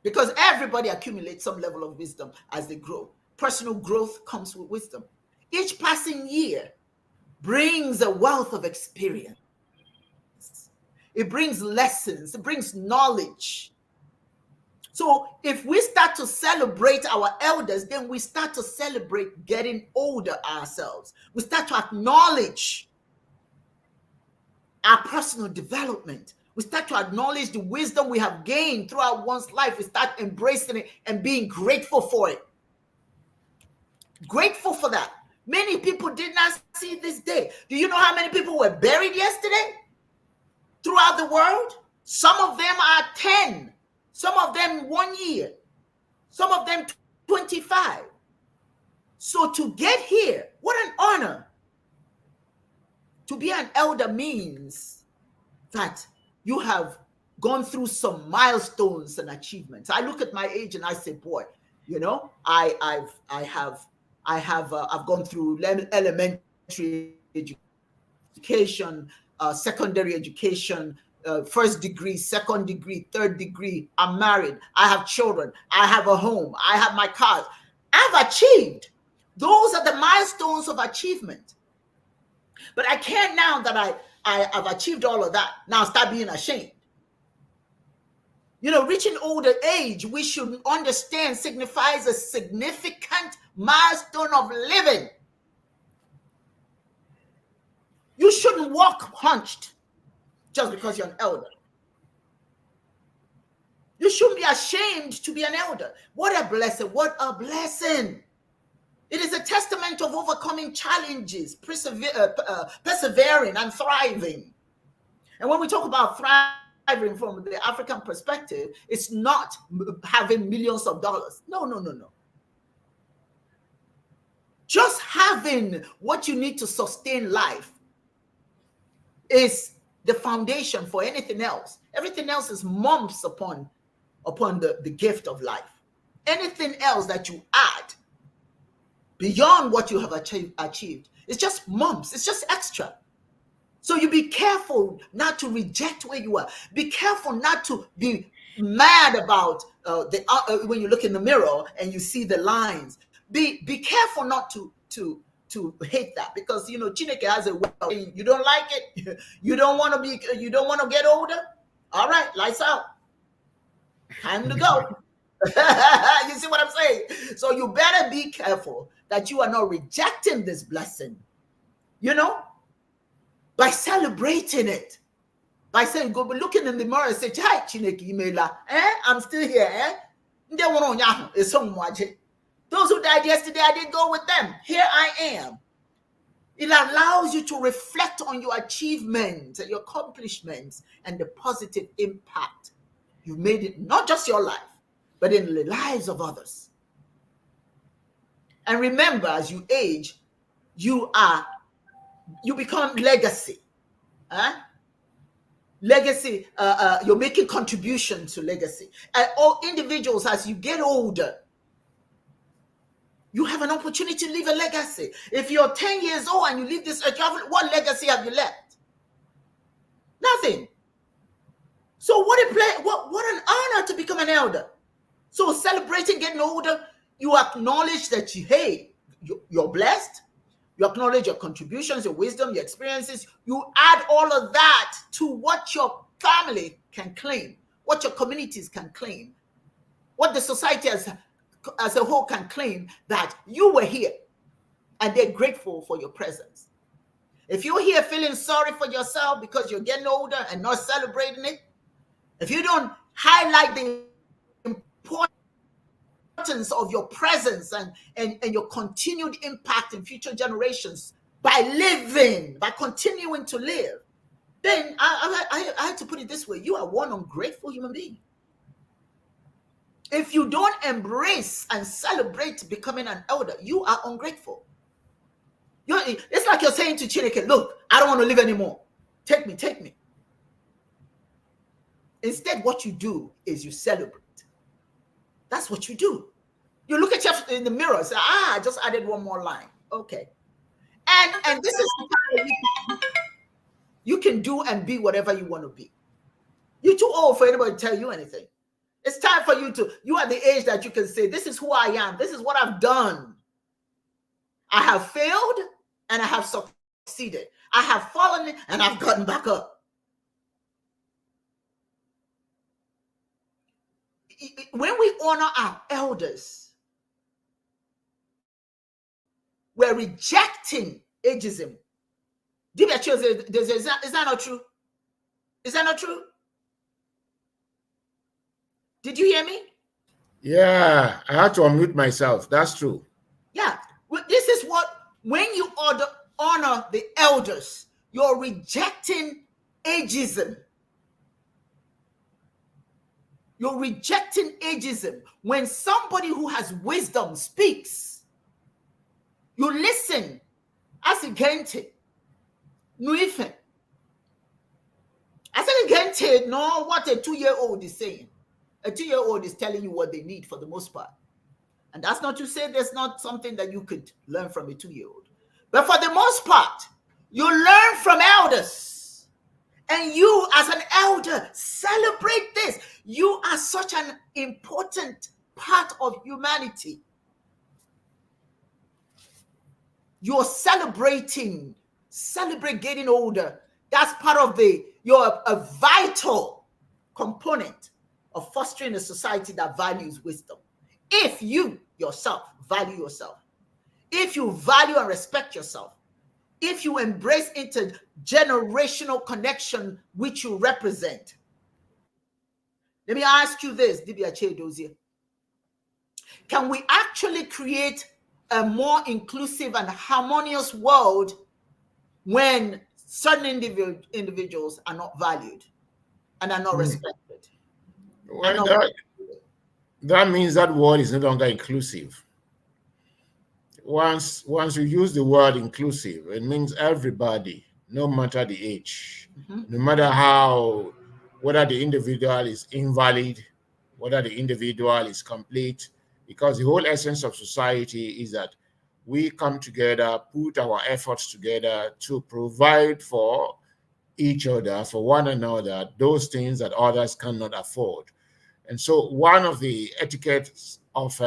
because everybody accumulates some level of wisdom as they grow. Personal growth comes with wisdom. Each passing year brings a wealth of experience. It brings lessons, it brings knowledge. So if we start to celebrate our elders, then we start to celebrate getting older ourselves. We start to acknowledge our personal development. We start to acknowledge the wisdom we have gained throughout one's life. We start embracing it and being grateful for it. Grateful for that. Many people did not see this day. Do you know how many people were buried yesterday throughout the world? Some of them are 10. Some of them 1 year. Some of them 25. So to get here, what an honor. To be an elder means that you have gone through some milestones and achievements. I look at my age and I say, boy, you know, I've gone through elementary education, secondary education, first degree, second degree, third degree. I'm married. I have children. I have a home. I have my cars. I've achieved. Those are the milestones of achievement. But I can't, now that I have achieved all of that, now start being ashamed. You know, reaching older age, we should understand, signifies a significant milestone of living. You shouldn't walk hunched just because you're an elder. You shouldn't be ashamed to be an elder. What a blessing. What a blessing. It is a testament of overcoming challenges, persevering and thriving. And when we talk about thriving from the African perspective, it's not having millions of dollars. No. Just having what you need to sustain life is the foundation for anything else. Everything else is mumps upon the gift of life. Anything else that you add beyond what you have achieved, it's just mumps, it's just extra. So you be careful not to reject where you are. Be careful not to be mad about when you look in the mirror and you see the lines. Be careful not to hate that, because you know Chineke has a way. You don't like it. You don't want to get older. All right, lights out. Time to go. You see what I'm saying? So you better be careful that you are not rejecting this blessing, you know, by celebrating it, by saying, go looking in the mirror and say, hi, Chineke Imela, I'm still here. Those who died yesterday, I didn't go with them. Here I am. It allows you to reflect on your achievements and your accomplishments and the positive impact you made it, not just your life, but in the lives of others. And remember, as you age, you become legacy. Legacy, you're making contribution to legacy. And all individuals, as you get older, you have an opportunity to leave a legacy. If you're 10 years old and you leave this earth, what legacy have you left? Nothing. So what an honor to become an elder. So celebrating getting older, you acknowledge that you're blessed. You acknowledge your contributions, your wisdom, your experiences. You add all of that to what your family can claim, what your communities can claim, what the society as a whole can claim, that you were here and they're grateful for your presence. If you're here feeling sorry for yourself because you're getting older and not celebrating it, if you don't highlight the importance of your presence and your continued impact in future generations by continuing to live, then I had to put it this way: you are one ungrateful human being. If you don't embrace and celebrate becoming an elder, you are ungrateful. It's like you're saying to Chineke, look, I don't want to live anymore. Take me. Instead, what you do is you celebrate. That's what you do. You look at yourself in the mirror and say, I just added one more line. Okay. And this is the time you can do and be whatever you want to be. You're too old for anybody to tell you anything. It's time for you to, you are the age that you can say, this is who I am. This is what I've done. I have failed and I have succeeded. I have fallen and I've gotten back up. When we honor our elders, we're rejecting ageism. Dibias, is that not true? Is that not true? Did you hear me? Yeah, I had to unmute myself. That's true. Yeah. This is what, when you honor the elders, you're rejecting ageism. You're rejecting ageism. When somebody who has wisdom speaks, you listen. As gente, nuifen. As gente, no, what a 2-year-old is saying. A 2-year-old is telling you what they need for the most part. And that's not to say there's not something that you could learn from a 2-year-old. But for the most part, you learn from elders. And you, as an elder, celebrate this. You are such an important part of humanity. You're celebrate getting older. That's part of you're a vital component of fostering a society that values wisdom. If you yourself value yourself, if you value and respect yourself, if you embrace intergenerational connection which you represent. Let me ask you this, Dibias. Can we actually create a more inclusive and harmonious world when certain individuals are not valued and are not respected? Well, that means that word is no longer inclusive. Once you use the word inclusive, it means everybody, no matter the age, no matter whether the individual is invalid, whether the individual is complete, because the whole essence of society is that we come together, put our efforts together to provide for each other, for one another, those things that others cannot afford. And so one of the etiquettes of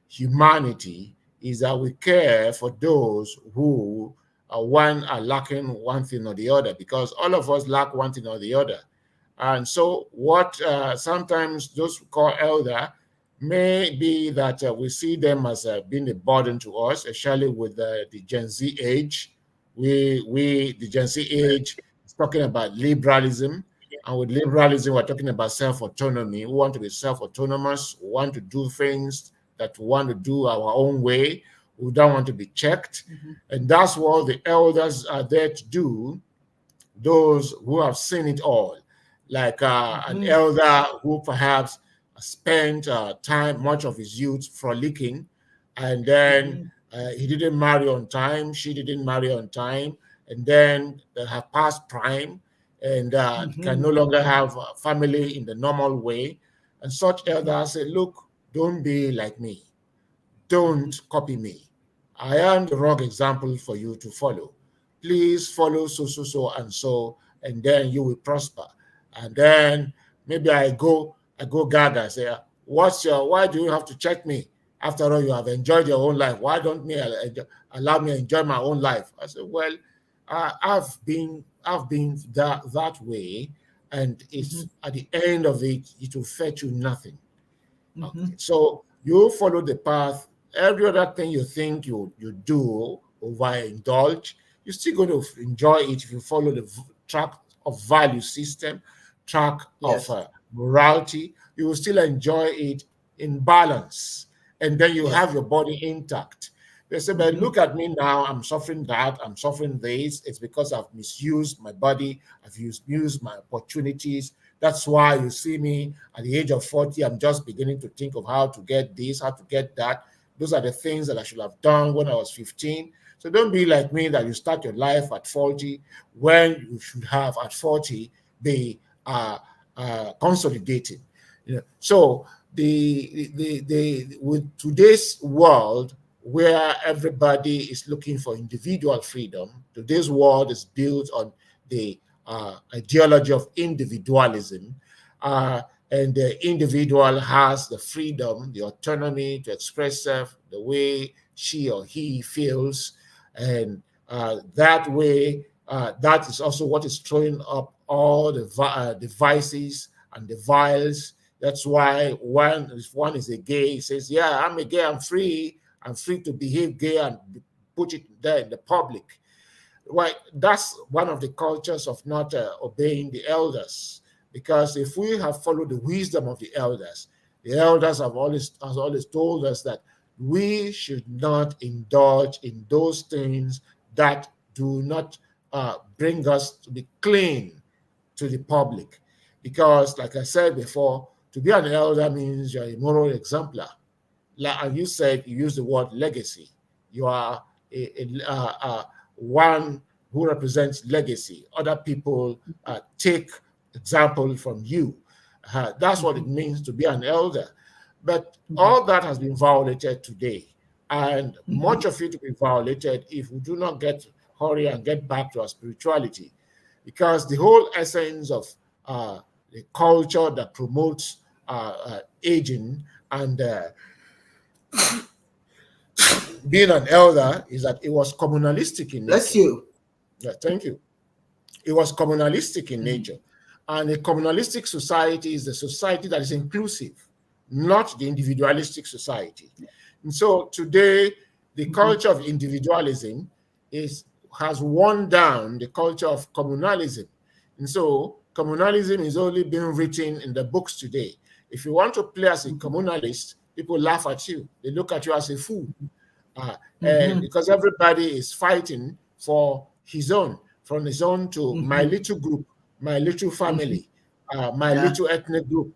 humanity is that we care for those who are lacking one thing or the other, because all of us lack one thing or the other. And so what sometimes those we call elder may be that we see them as being a burden to us, especially with the Gen Z age. The Gen Z age is talking about liberalism. And with liberalism, we're talking about self-autonomy. We want to be self-autonomous. We want to do things that we want to do our own way. We don't want to be checked. And that's what the elders are there to do, those who have seen it all. Like an elder who perhaps spent much of his youth frolicking, and then he didn't marry on time, she didn't marry on time, and then they have passed prime, and can no longer have a family in the normal way. And such elders say, look, don't be like me. Don't copy me. I am the wrong example for you to follow. Please follow so, and so, and then you will prosper. And then maybe I go gaga, say, why do you have to check me? After all, you have enjoyed your own life. Why don't allow me to enjoy my own life? I said, well, I've been that way, and it's at the end of it, it will fetch you nothing. Okay. So you follow the path. Every other thing you think you do, overindulge, you're still going to enjoy it if you follow the track of value system, track of morality. You will still enjoy it in balance, and then you have your body intact. They say, but look at me now, I'm suffering that, I'm suffering this. It's because I've misused my body, I've misused my opportunities. That's why you see me at the age of 40, I'm just beginning to think of how to get this, how to get that. Those are the things that I should have done when I was 15. So don't be like me that you start your life at 40 when you should have at 40 be consolidating. So with today's world, where everybody is looking for individual freedom, today's world is built on the ideology of individualism. and the individual has the freedom, the autonomy to express self the way she or he feels, and that way, that is also what is throwing up all the vices and the vials. That's why if one is a gay, he says, "Yeah, I'm a gay. I'm free to behave gay and put it there in the public." Well, that's one of the cultures of not obeying the elders. Because if we have followed the wisdom of the elders have always told us that we should not indulge in those things that do not bring us to be clean to the public. Because, like I said before, to be an elder means you're a moral exemplar. And you said, you used the word legacy. You are one who represents legacy. Other people take example from you. That's what it means to be an elder. But all that has been violated today, and much of it will be violated if we do not hurry and get back to our spirituality, because the whole essence of the culture that promotes aging and being an elder is that it was communalistic in nature. Bless you. Yeah, thank you. It was communalistic in nature. And a communalistic society is a society that is inclusive, not the individualistic society. And so today, the culture of individualism has worn down the culture of communalism. And so communalism is only being written in the books today. If you want to play as a communalist, people laugh at you. They look at you as a fool. And because everybody is fighting for his own, from his own to my little group, my little family, my little ethnic group.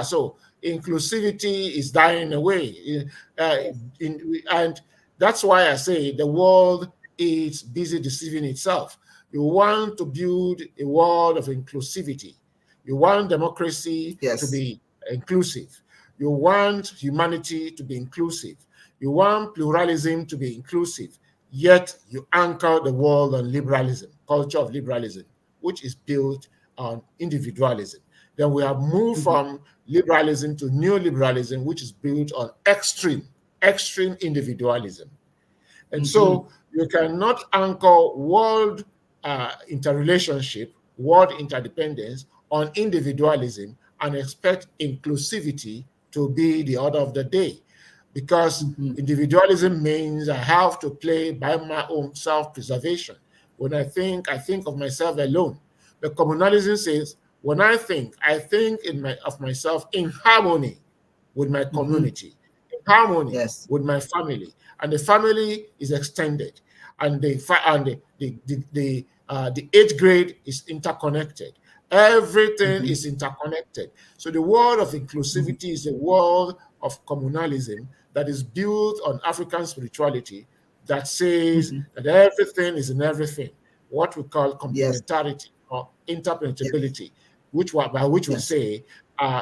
So inclusivity is dying away. And that's why I say the world is busy deceiving itself. You want to build a world of inclusivity. You want democracy to be inclusive. You want humanity to be inclusive. You want pluralism to be inclusive. Yet you anchor the world on liberalism, culture of liberalism, which is built on individualism. Then we have moved from liberalism to neoliberalism, which is built on extreme individualism. And so you cannot anchor world interrelationship, world interdependence on individualism and expect inclusivity to be the order of the day. Because individualism means I have to play by my own self-preservation. When I think of myself alone. But communalism says, when I think of myself in harmony with my community, in harmony with my family, and the family is extended, and the age grade is interconnected. Everything is interconnected. So the world of inclusivity is a world of communalism that is built on African spirituality that says that everything is in everything, what we call complementarity or interpenetrability, which we say, and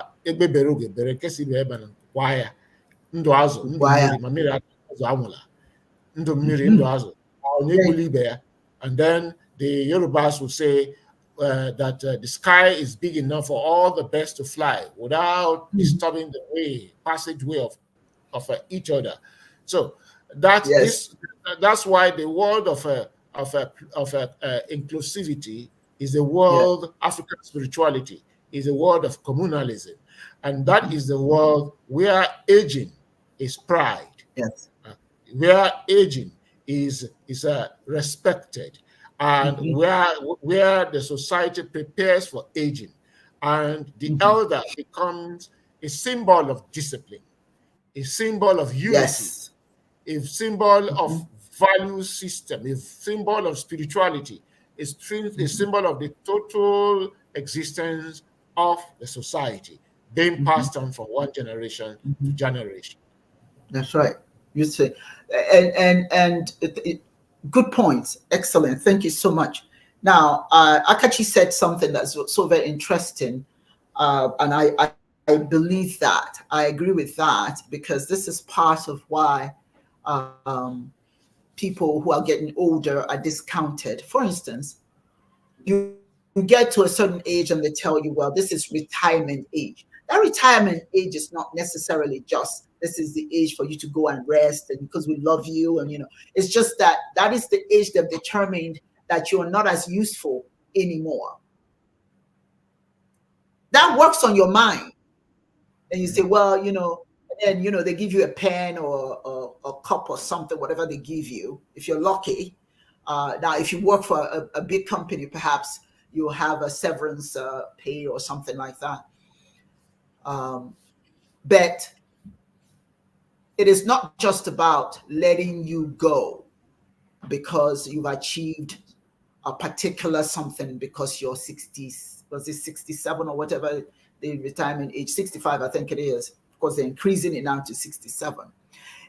then the Yorubas will say that the sky is big enough for all the birds to fly without disturbing the passageway of each other. So that's why the world of inclusivity is a world, African spirituality is a world of communalism. And that is the world where aging is pride. Where aging is respected, and where the society prepares for aging. And the elder becomes a symbol of discipline, a symbol of unity, a symbol of value system, a symbol of spirituality, a symbol of the total existence of the society being passed on from one generation to generation. That's right. You say, and good points. Excellent. Thank you so much. Now, Akachi said something that's so very interesting, and I believe that. I agree with that, because this is part of why people who are getting older are discounted. For instance, you get to a certain age and they tell you, well, this is retirement age. that retirement age is not necessarily just this is the age for you to go and rest and because we love you and it's just that that is the age that determined that you are not as useful anymore. That works on your mind. And you say, well, and they give you a pen or a cup or something, whatever they give you, if you're lucky. Now, if you work for a big company, perhaps you'll have a severance pay or something like that. But it is not just about letting you go because you've achieved a particular something because you're 60, was it 67 or whatever the retirement age, 65, I think it is. Of course, they're increasing it now to 67.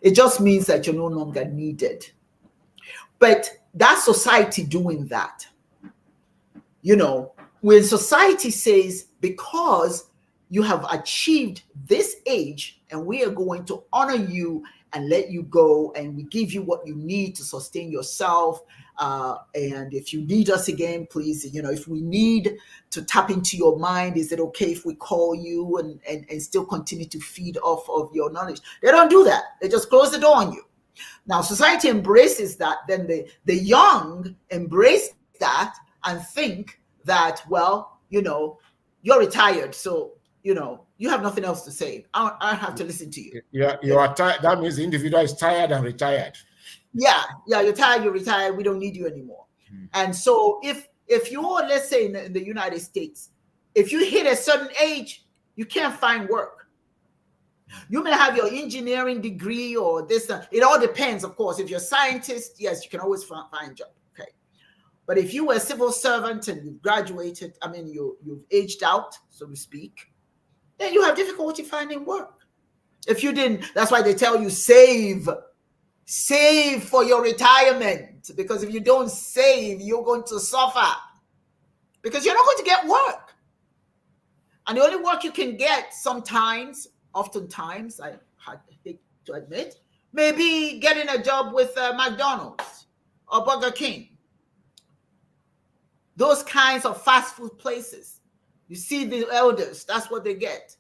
It just means that you're no longer needed. But that society doing that, when society says, because you have achieved this age and we are going to honor you and let you go and we give you what you need to sustain yourself. And if you need us again, please, if we need to tap into your mind, is it okay if we call you and still continue to feed off of your knowledge? They don't do that. They just close the door on you. Now, society embraces that. Then the young embrace that and think that, well, you're retired. So, you have nothing else to say. I have to listen to you. Yeah, you are tired. That means the individual is tired and retired. Yeah, you're tired, you're retired, we don't need you anymore. And so if you're, let's say in the United States, if you hit a certain age, you can't find work. You may have your engineering degree or this, it all depends, of course. If you're a scientist, yes, you can always find a job, okay? But if you were a civil servant and you've graduated, you've aged out, so to speak, then you have difficulty finding work. If you didn't, that's why they tell you save for your retirement, because if you don't save, you're going to suffer because you're not going to get work. And the only work you can get oftentimes, I hate to admit, maybe getting a job with McDonald's or Burger King. Those kinds of fast food places. You see the elders, that's what they get,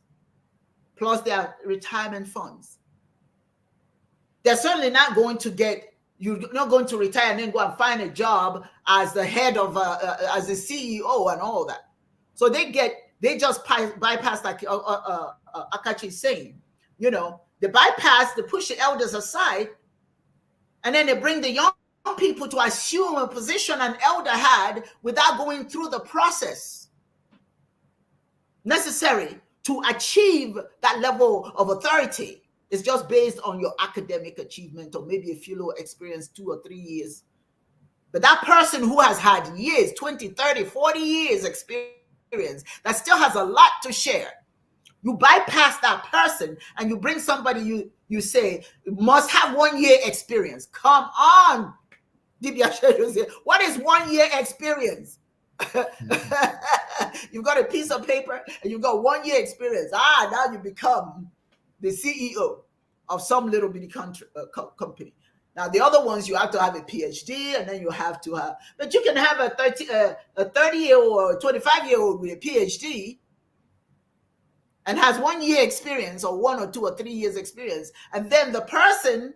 plus their retirement funds. They're certainly not going to you're not going to retire and then go and find a job as the head of, as the CEO and all that. So they just bypass, like Akachi is saying, they bypass, they push the elders aside, and then they bring the young people to assume a position an elder had without going through the process necessary to achieve that level of authority. It's just based on your academic achievement or maybe a few little experience, 2 or 3 years. But that person who has had years, 20, 30, 40 years experience, that still has a lot to share. You bypass that person and you bring somebody you say must have 1 year experience. Come on, Dibias. What is 1 year experience? You've got a piece of paper and you've got 1 year experience. Now you become the CEO of some little bitty company. Now the other ones, you have to have a PhD, and then you have to have, but you can have a 30-year-old or 25-year-old with a PhD and has 1 year experience or 1 or 2 or 3 years experience, and then the person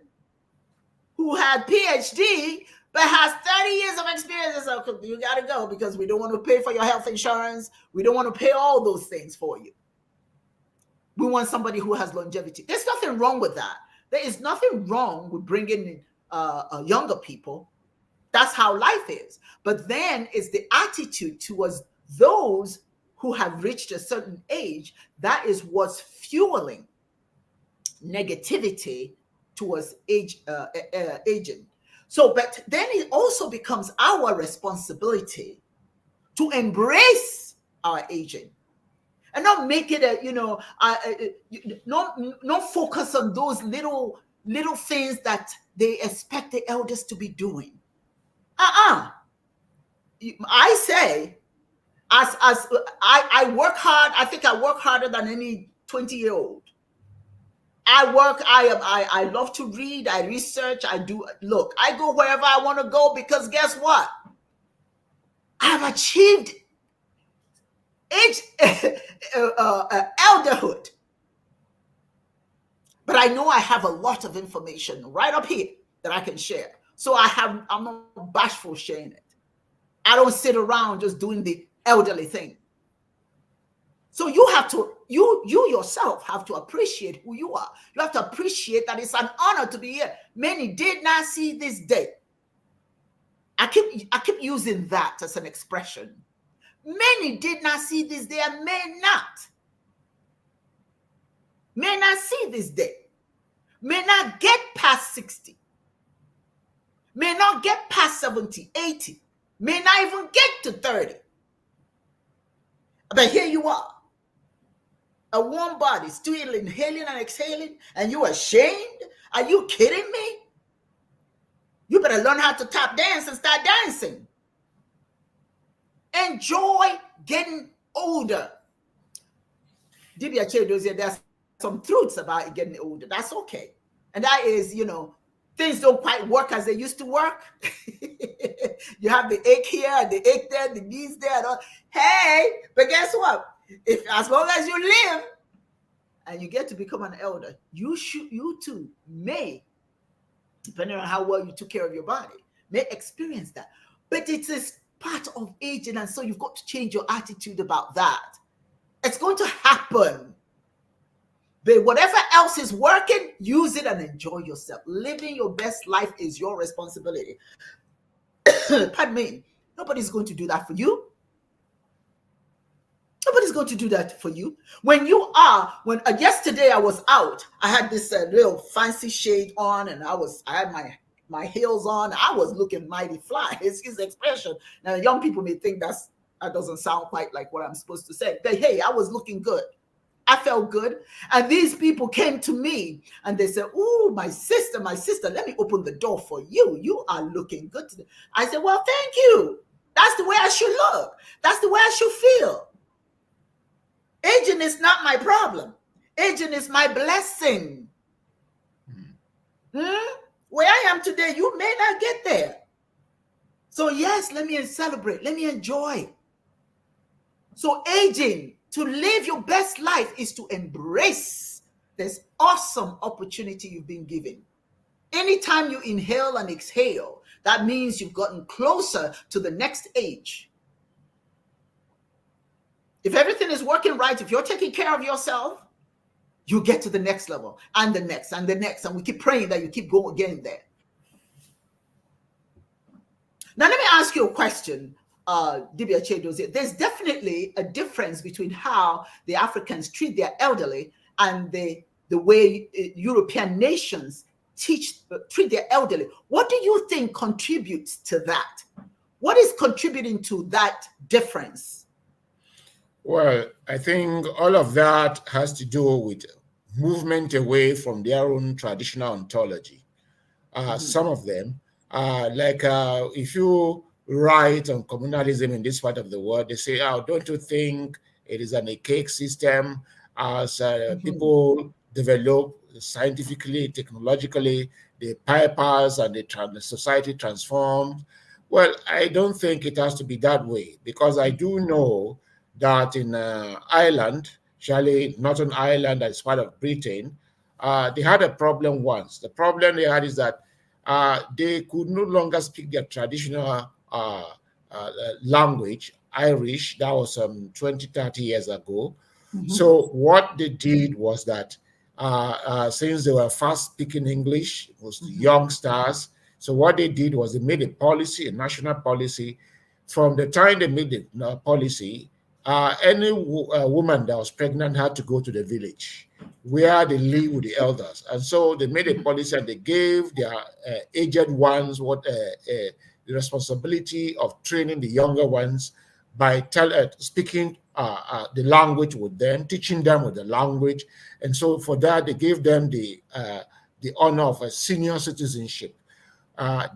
who had PhD but has 30 years of experience is like, you got to go because we don't want to pay for your health insurance. We don't want to pay all those things for you. We want somebody who has longevity. There's nothing wrong with that. There is nothing wrong with bringing in younger people. That's how life is. But then it's the attitude towards those who have reached a certain age that is what's fueling negativity towards aging. So, but then it also becomes our responsibility to embrace our aging and not make it not focus on those little things that they expect the elders to be doing. I say, as I work hard. I think I work harder than any 20-year-old. I love to read, I research, I go wherever I want to go because guess what? I've achieved age, elderhood. But I know I have a lot of information right up here that I can share. So I'm not bashful sharing it. I don't sit around just doing the elderly thing. So you have to, you yourself have to appreciate who you are. You have to appreciate that it's an honor to be here. Many did not see this day. I keep using that as an expression. Many did not see this day and may not see this day, may not get past 60, may not get past 70, 80, may not even get to 30. But here you are, a warm body, still inhaling and exhaling, and you ashamed? Are you kidding me? You better learn how to tap dance and start dancing. Enjoy getting older. Dibias, there's some truths about getting older. That's okay. And that is, things don't quite work as they used to work. You have the ache here, the ache there, the knees there. Hey, but guess what? As long as you live and you get to become an elder, you too may, depending on how well you took care of your body, may experience that. But it is part of aging, and so you've got to change your attitude about that. It's going to happen. But whatever else is working, use it and enjoy yourself. Living your best life is your responsibility. Pardon me. Nobody's going to do that for you. Nobody's going to do that for you. Yesterday I was out, I had this little fancy shade on, and I had my heels on. I was looking mighty fly. It's his expression. Now, young people may think that doesn't sound quite like what I'm supposed to say. But hey, I was looking good. I felt good. And these people came to me and they said, "Ooh, my sister, let me open the door for you. You are looking good today." I said, "Well, thank you. That's the way I should look. That's the way I should feel. Aging is not my problem. Aging is my blessing." Where I am today, you may not get there. So yes, let me celebrate. Let me enjoy. So aging, to live your best life, is to embrace this awesome opportunity you've been given. Anytime you inhale and exhale, that means you've gotten closer to the next age. If everything is working right, if you're taking care of yourself, you get to the next level and the next and the next. And we keep praying that you keep getting there. Now, let me ask you a question, Dibias. There's definitely a difference between how the Africans treat their elderly and the way European nations treat their elderly. What do you think contributes to that? What is contributing to that difference? Well, I think all of that has to do with movement away from their own traditional ontology. Some of them, if you write on communalism in this part of the world, they say, "Oh, don't you think it is an archaic system as people develop scientifically, technologically, the pipers and the society transformed?" Well, I don't think it has to be that way, because I do know that in Ireland, surely Northern Ireland, as part of Britain, they had a problem once. The problem they had is that they could no longer speak their traditional language, Irish. That was 20, 30 years ago. So what they did was that since they were fast speaking English, it was the youngsters. So what they did was they made a policy, a national policy. From the time they made the policy, any woman that was pregnant had to go to the village where they live with the elders. And so they made a policy and they gave their aged ones the responsibility of training the younger ones by speaking the language with them, teaching them with the language. And so for that, they gave them the honor of a senior citizenship.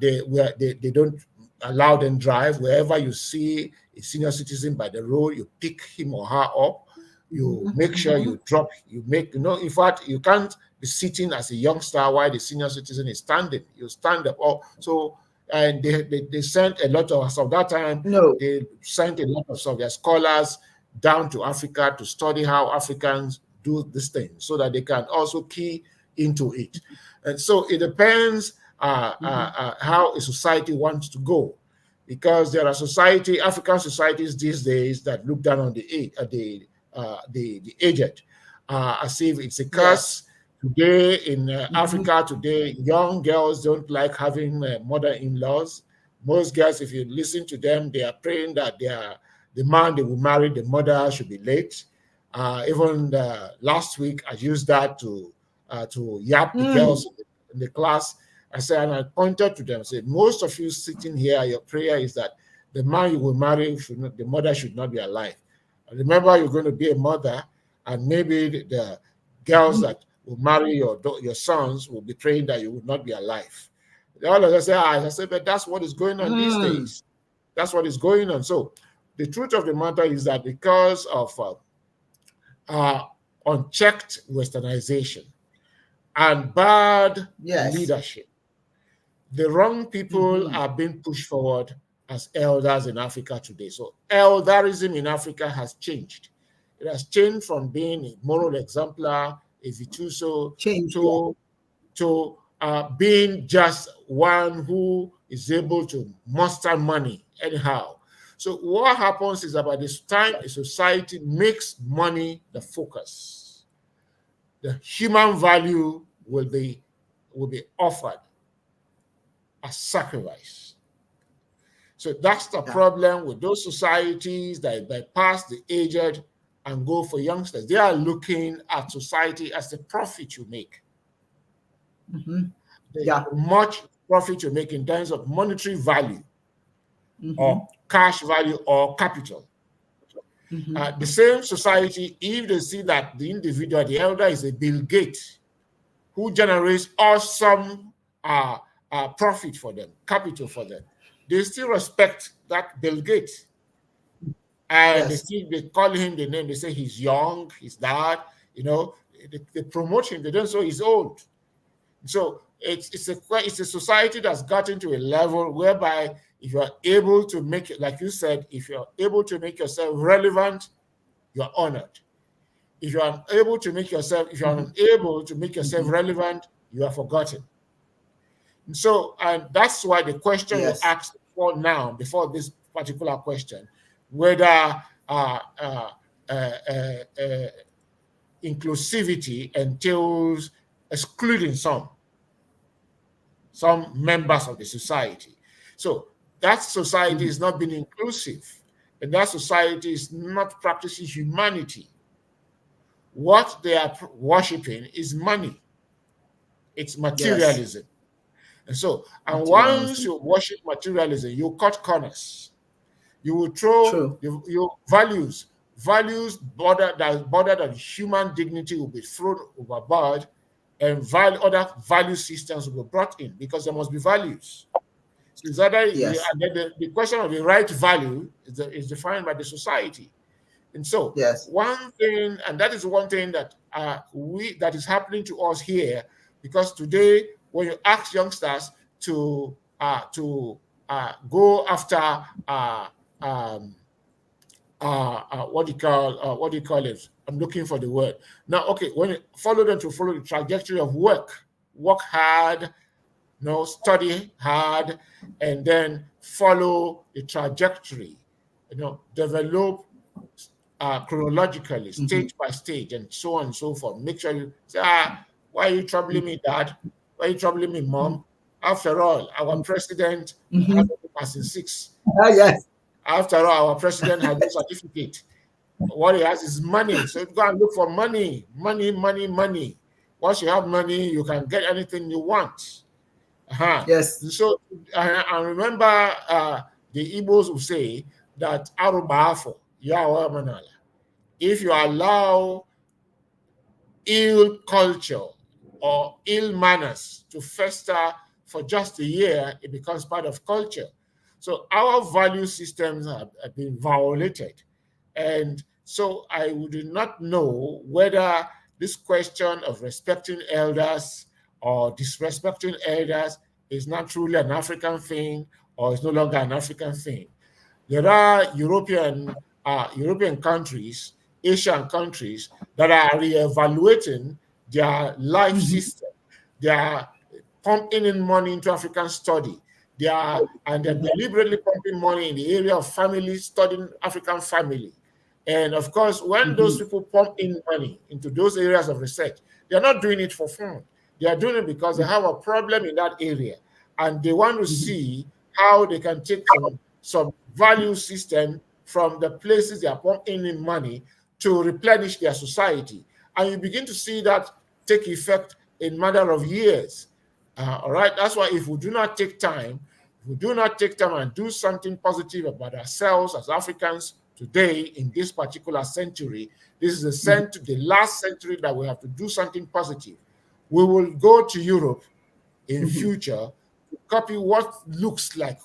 They don't allow them drive. Wherever you see a senior citizen by the road, you pick him or her up. You make sure you drop. In fact, you can't be sitting as a youngster while the senior citizen is standing. You stand up. And they sent a lot of that time. No. They sent a lot of their scholars down to Africa to study how Africans do this thing so that they can also key into it. And so it depends how a society wants to go, because there are African societies these days that look down on the aged, as if it's a curse. Today in Africa, today young girls don't like having mother-in-laws. Most girls, if you listen to them, they are praying that the man they will marry, the mother should be late. Even last week, I used that to yap the girls in the class. I said, and I pointed to them, I said, most of you sitting here, your prayer is that the man you will marry, the mother should not be alive. And remember, you're going to be a mother, and maybe the girls that will marry your sons will be praying that you will not be alive. All of us say, I said, but that's what is going on these days. That's what is going on. So the truth of the matter is that because of unchecked westernization and bad leadership, the wrong people are being pushed forward as elders in Africa today. So elderism in Africa has changed. It has changed from being a moral exemplar, a virtuoso, to being just one who is able to muster money anyhow. So what happens is, about this time a society makes money the focus, the human value will be offered as sacrifice. So that's the problem with those societies that bypass the aged and go for youngsters. They are looking at society as the profit you make. Much profit you make in terms of monetary value or cash value or capital. The same society, if they see that the individual, the elder, is a Bill Gates who generates awesome profit for them, capital for them, they still respect that Bill Gates. And they call him the name, they say he's young, he's that, they promote him, they don't say he's old. So it's a society that's gotten to a level whereby if you are able to make it, like you said, if you're able to make yourself relevant, you're honored. If you are unable to make yourself relevant, you are forgotten. And so, and that's why the question you asked for now, before this particular question, whether inclusivity entails excluding some members of the society. So that society is not being inclusive, and that society is not practicing humanity. What they are worshiping is money. It's materialism. And so, and once you worship materialism, you cut corners. You will throw your values border that human dignity will be thrown overboard, and other value systems will be brought in, because there must be values. So it's either the question of the right value is defined by the society. And so one thing, and that is one thing that that is happening to us here, because today when you ask youngsters to go after what do you call it? I'm looking for the word now. Okay, when you follow them to follow the trajectory of work hard, study hard, and then follow the trajectory, develop chronologically, stage by stage, and so on and so forth. Make sure you say, why are you troubling me, Dad? Why are you troubling me, Mom? After all, our president has a pass in 6. After all, our president has no certificate. What he has is money. So go and look for money. Once you have money, you can get anything you want. So I remember the Igbos will say that if you allow ill culture or ill manners to fester for just a year, it becomes part of culture. So our value systems have been violated. And so I do not know whether this question of respecting elders or disrespecting elders is not truly an African thing, or is no longer an African thing. There are European European countries, Asian countries that are reevaluating their life system. They are pumping in money into African study. They're deliberately pumping money in the area of family, studying African family. And of course, when those people pump in money into those areas of research, they're not doing it for fun. They are doing it because they have a problem in that area, and they want to see how they can take some value system from the places they are pumping in money to replenish their society. And you begin to see that take effect in matter of years. All right. That's why if we do not take time, if we do not take time and do something positive about ourselves as Africans today in this particular century, this is the last century that we have to do something positive. We will go to Europe in future to copy what looks like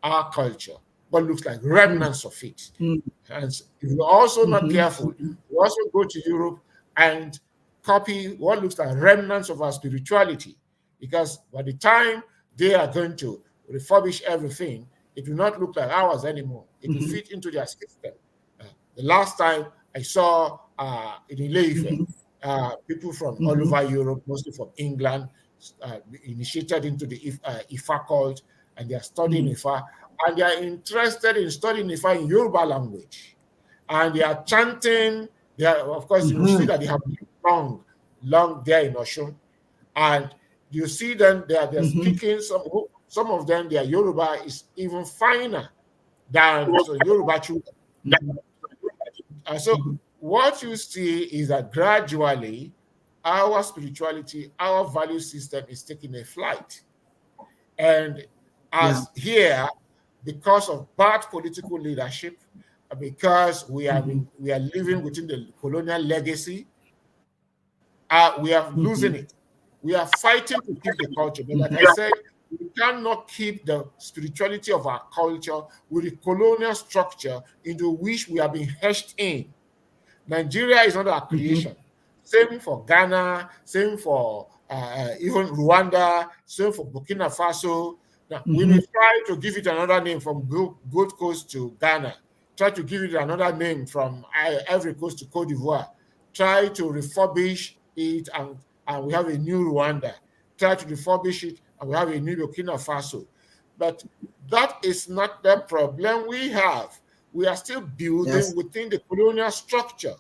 our culture, what looks like remnants of it. And if you're also not careful, you also go to Europe and copy what looks like remnants of our spirituality. Because by the time they are going to refurbish everything, it will not look like ours anymore. It will fit into their system. The last time I saw in Ileife, people from all over Europe, mostly from England, initiated into the Ifa cult, and they are studying Ifa, and they are interested in studying Ifa in Yoruba language. And they are chanting. They are, of course, you will see that they have long there in Oshun. And you see them, they are speaking, some of them, their Yoruba is even finer than Yoruba children. And so what you see is that gradually our spirituality, our value system is taking a flight. And as here, because of bad political leadership, because we are living within the colonial legacy, we are losing it. We are fighting to keep the culture. But like I said, we cannot keep the spirituality of our culture with the colonial structure into which we are being hedged in. Nigeria is not our creation. Same for Ghana, same for even Rwanda, same for Burkina Faso. Now, we may try to give it another name from Gold Coast to Ghana, try to give it another name from Ivory Coast to Cote d'Ivoire, try to refurbish it, and we have a new Rwanda, try to refurbish it, and we have a new Burkina Faso. But that is not the problem we have. We are still building within the colonial structure.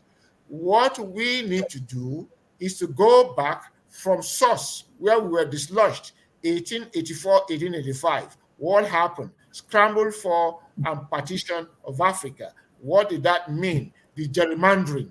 What we need to do is to go back from source where we were dislodged, 1884, 1885. What happened? Scramble for and partition of Africa. What did that mean? The gerrymandering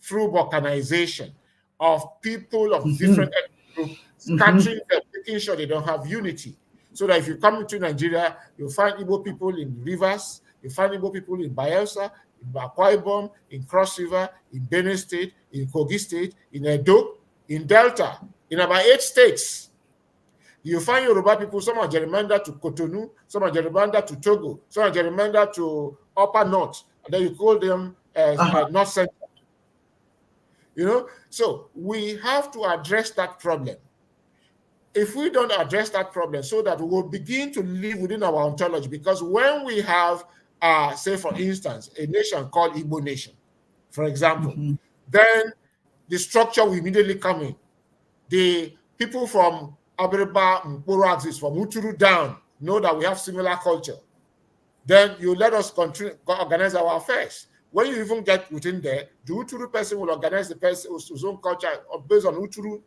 through balkanization of people of different ethnic groups, scattering them, making sure they don't have unity. So that if you come into Nigeria, you'll find Igbo people in Rivers, you find Igbo people in Bayelsa, in Akwa Ibom, in Cross River, in Benue State, in Kogi State, in Edo, in Delta, in about 8 states. You find Yoruba people, some are gerrymandered to Cotonou, some are gerrymandered to Togo, some are gerrymandered to Upper North, and then you call them North Central. You know, so we have to address that problem. If we don't address that problem so that we will begin to live within our ontology, because when we have, say for instance, a nation called Igbo nation, for example, then the structure will immediately come in. The people from Abiriba, Mporo axis, from Uturu down, know that we have similar culture. Then you let us organize our affairs. When you even get within there, the Uturu person will organize the person's own culture based on Uturu,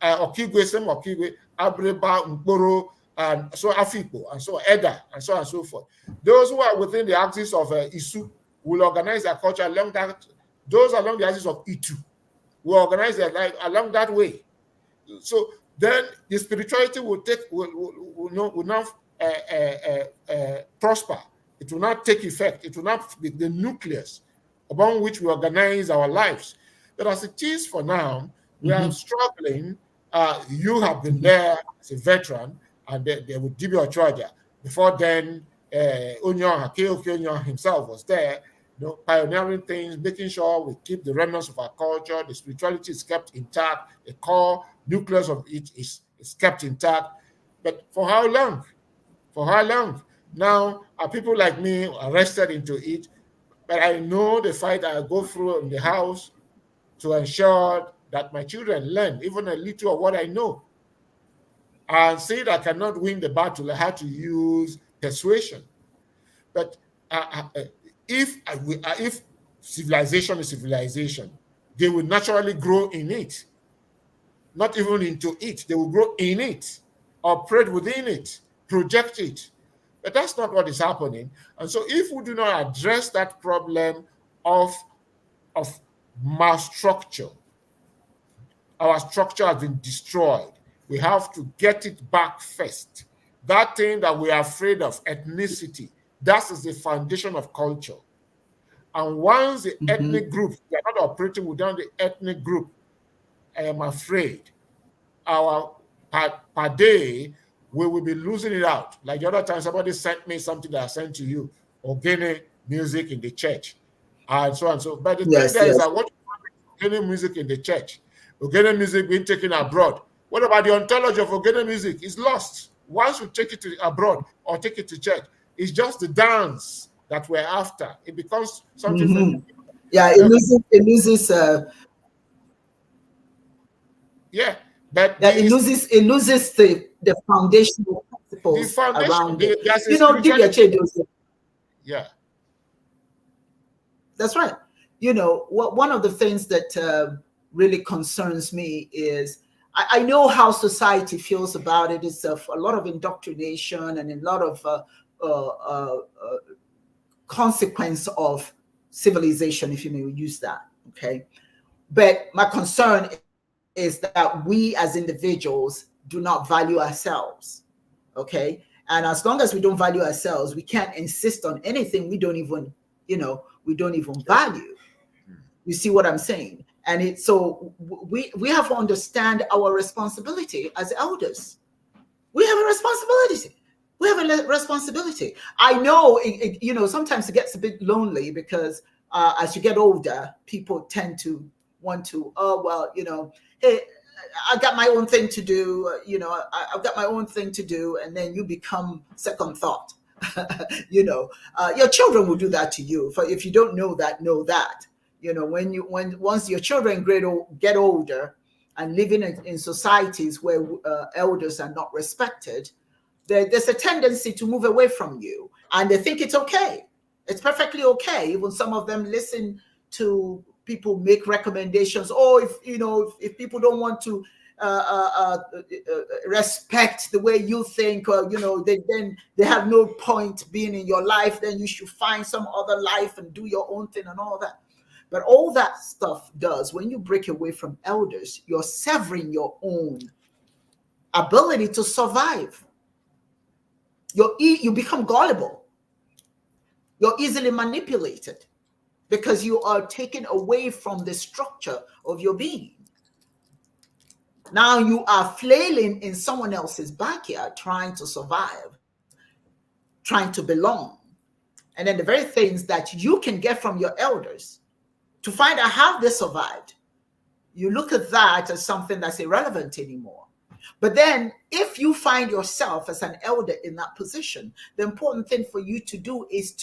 Okigwe, same Okigwe, Abiriba, Mporo, and so Afipo, and so Eda, and so on and so forth. Those who are within the axis of Isu will organize their culture along that. Those along the axis of Itu will organize their life along that way. So then the spirituality will not prosper. It will not take effect. It will not be the nucleus upon which we organize our lives. But as it is for now, we are struggling. You have been there as a veteran, and they would Dibias. Before then, Onyon himself was there, pioneering things, making sure we keep the remnants of our culture, the spirituality is kept intact, the core nucleus of it is kept intact. But for how long? For how long? Now, are people like me arrested into it? but I know the fight I go through in the house to ensure that my children learn even a little of what I know. And say that I cannot win the battle, I had to use persuasion. But if civilization is civilization, they will naturally grow in it, not even into it. They will grow in it, operate within it, project it. But that's not what is happening. And so if we do not address that problem of malstructure, our structure has been destroyed. We have to get it back first. That thing that we are afraid of, ethnicity, that is the foundation of culture. And once the ethnic group, we are not operating within the ethnic group, I am afraid our per day, we will be losing it out. Like the other time, somebody sent me something that I sent to you, organic music in the church, and so on. So, but the thing there is that what organic music in the church, organic music being taken abroad. What about the ontology of organic music? It's lost. Once you take it to abroad or take it to church, it's just the dance that we're after. It becomes something. Yeah, it loses. Yeah, but it loses the foundational principles around it. You know, Dibias. Yeah, that's right. You know, one of the things that really concerns me is I know how society feels about it. It's a lot of indoctrination and a lot of consequence of civilization, if you may use that. Okay, but my concern is that we as individuals do not value ourselves. Okay, and as long as we don't value ourselves, we can't insist on anything we don't even value. You see what I'm saying? And so we have to understand our responsibility as elders. We have a responsibility. We have a responsibility. I know, sometimes it gets a bit lonely because as you get older, people tend to want to, hey, I got my own thing to do. I've got my own thing to do, and then you become second thought. Your children will do that to you. If you don't know that, know that. Once your children get older and living in societies where elders are not respected, there's a tendency to move away from you, and they think it's okay. It's perfectly okay. Even some of them listen to people make recommendations. Oh, if people don't want to respect the way you think, or then they have no point being in your life. Then you should find some other life and do your own thing and all that. But all that stuff does, when you break away from elders, you're severing your own ability to survive. You become gullible. You're easily manipulated because you are taken away from the structure of your being. Now you are flailing in someone else's backyard, trying to survive, trying to belong. And then the very things that you can get from your elders to find out how they survived, you look at that as something that's irrelevant anymore. But then if you find yourself as an elder in that position, the important thing for you to do is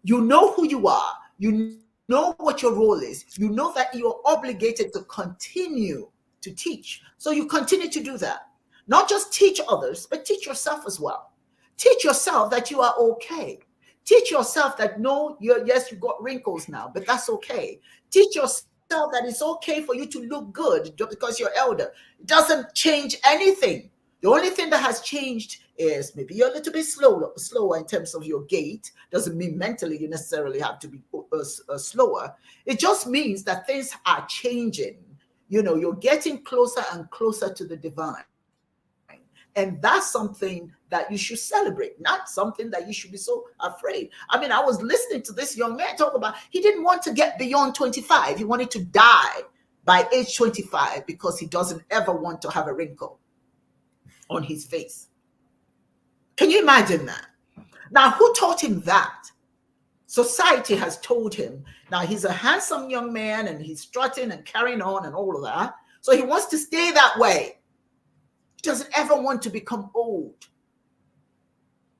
you know who you are, you know what your role is, you know that you're obligated to continue to teach. So you continue to do that. Not just teach others, but teach yourself as well. Teach yourself that you are okay. Teach yourself that yes, you got wrinkles now, but that's okay. Teach yourself that it's okay for you to look good just because you're elder. It doesn't change anything. The only thing that has changed is maybe you're a little bit slower in terms of your gait. Doesn't mean mentally you necessarily have to be slower. It just means that things are changing. You're getting closer and closer to the divine. And that's something that you should celebrate, not something that you should be so afraid. I mean, I was listening to this young man talk about he didn't want to get beyond 25. He wanted to die by age 25 because he doesn't ever want to have a wrinkle on his face. Can you imagine that? Now, who taught him that? Society has told him. Now, he's a handsome young man and he's strutting and carrying on and all of that. So he wants to stay that way. He doesn't ever want to become old.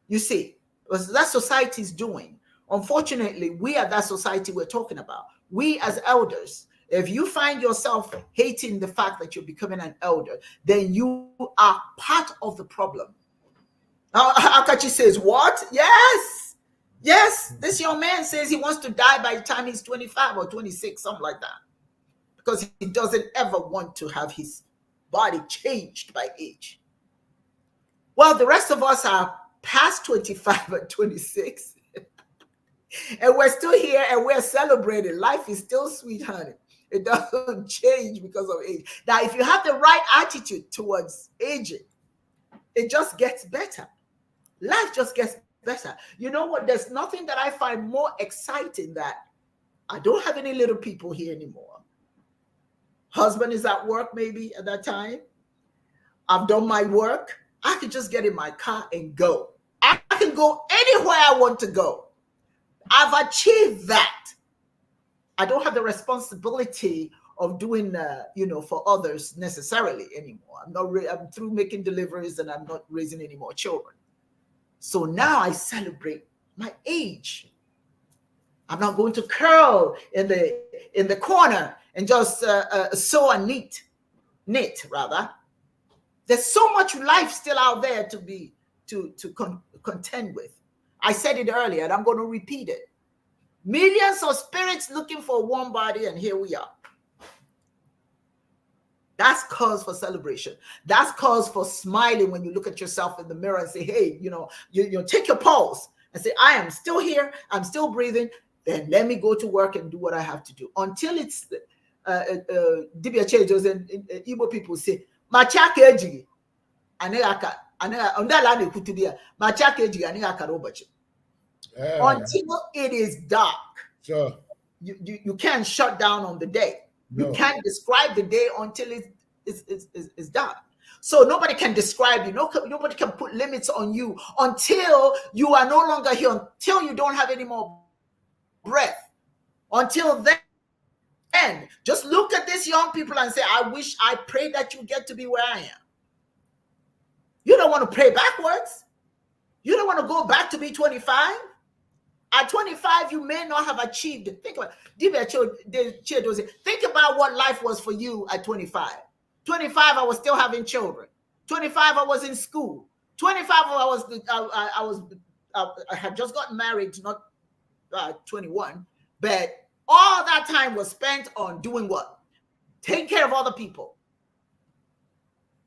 You see, that's society's doing. Unfortunately, we are that society we're talking about. We as elders, if you find yourself hating the fact that you're becoming an elder, then you are part of the problem. Now, Akachi says, what? Yes. Yes. This young man says he wants to die by the time he's 25 or 26, something like that, because he doesn't ever want to have his body changed by age. Well, the rest of us are past 25 and 26, and we're still here and we're celebrating. Life is still sweet, honey. It doesn't change because of age. Now, if you have the right attitude towards aging, it just gets better. Life just gets better. You know what? There's nothing that I find more exciting that I don't have any little people here anymore. Husband is at work maybe at that time. I've done my work. I can just get in my car and go. I can go anywhere I want to go. I've achieved that. I don't have the responsibility of doing, for others necessarily anymore. I'm through making deliveries and I'm not raising any more children. So now I celebrate my age. I'm not going to curl in the corner and just sew and knit rather. There's so much life still out there to contend with. I said it earlier and I'm going to repeat it. Millions of spirits looking for one body, and here we are. That's cause for celebration. That's cause for smiling when you look at yourself in the mirror and say, hey, you take your pulse and say, I am still here. I'm still breathing. Then let me go to work and do what I have to do. Until it's Dibias and Igbo people say, Machaka eji, aneka ondala kutudia, machaka eji aneka robachi. Until it is dark, sure. You can't shut down on the day. No. You can't describe the day until it's done. So nobody can describe you. Nobody can put limits on you until you are no longer here, until you don't have any more breath. Until then, just look at these young people and say, I pray that you get to be where I am. You don't want to pray backwards. You don't want to go back to be 25. At 25, you may not have achieved it. Think about it. Think about what life was for you at 25. 25, I was still having children. 25, I was in school. 25, I had just gotten married, not 21. But all that time was spent on doing what? Taking care of other people,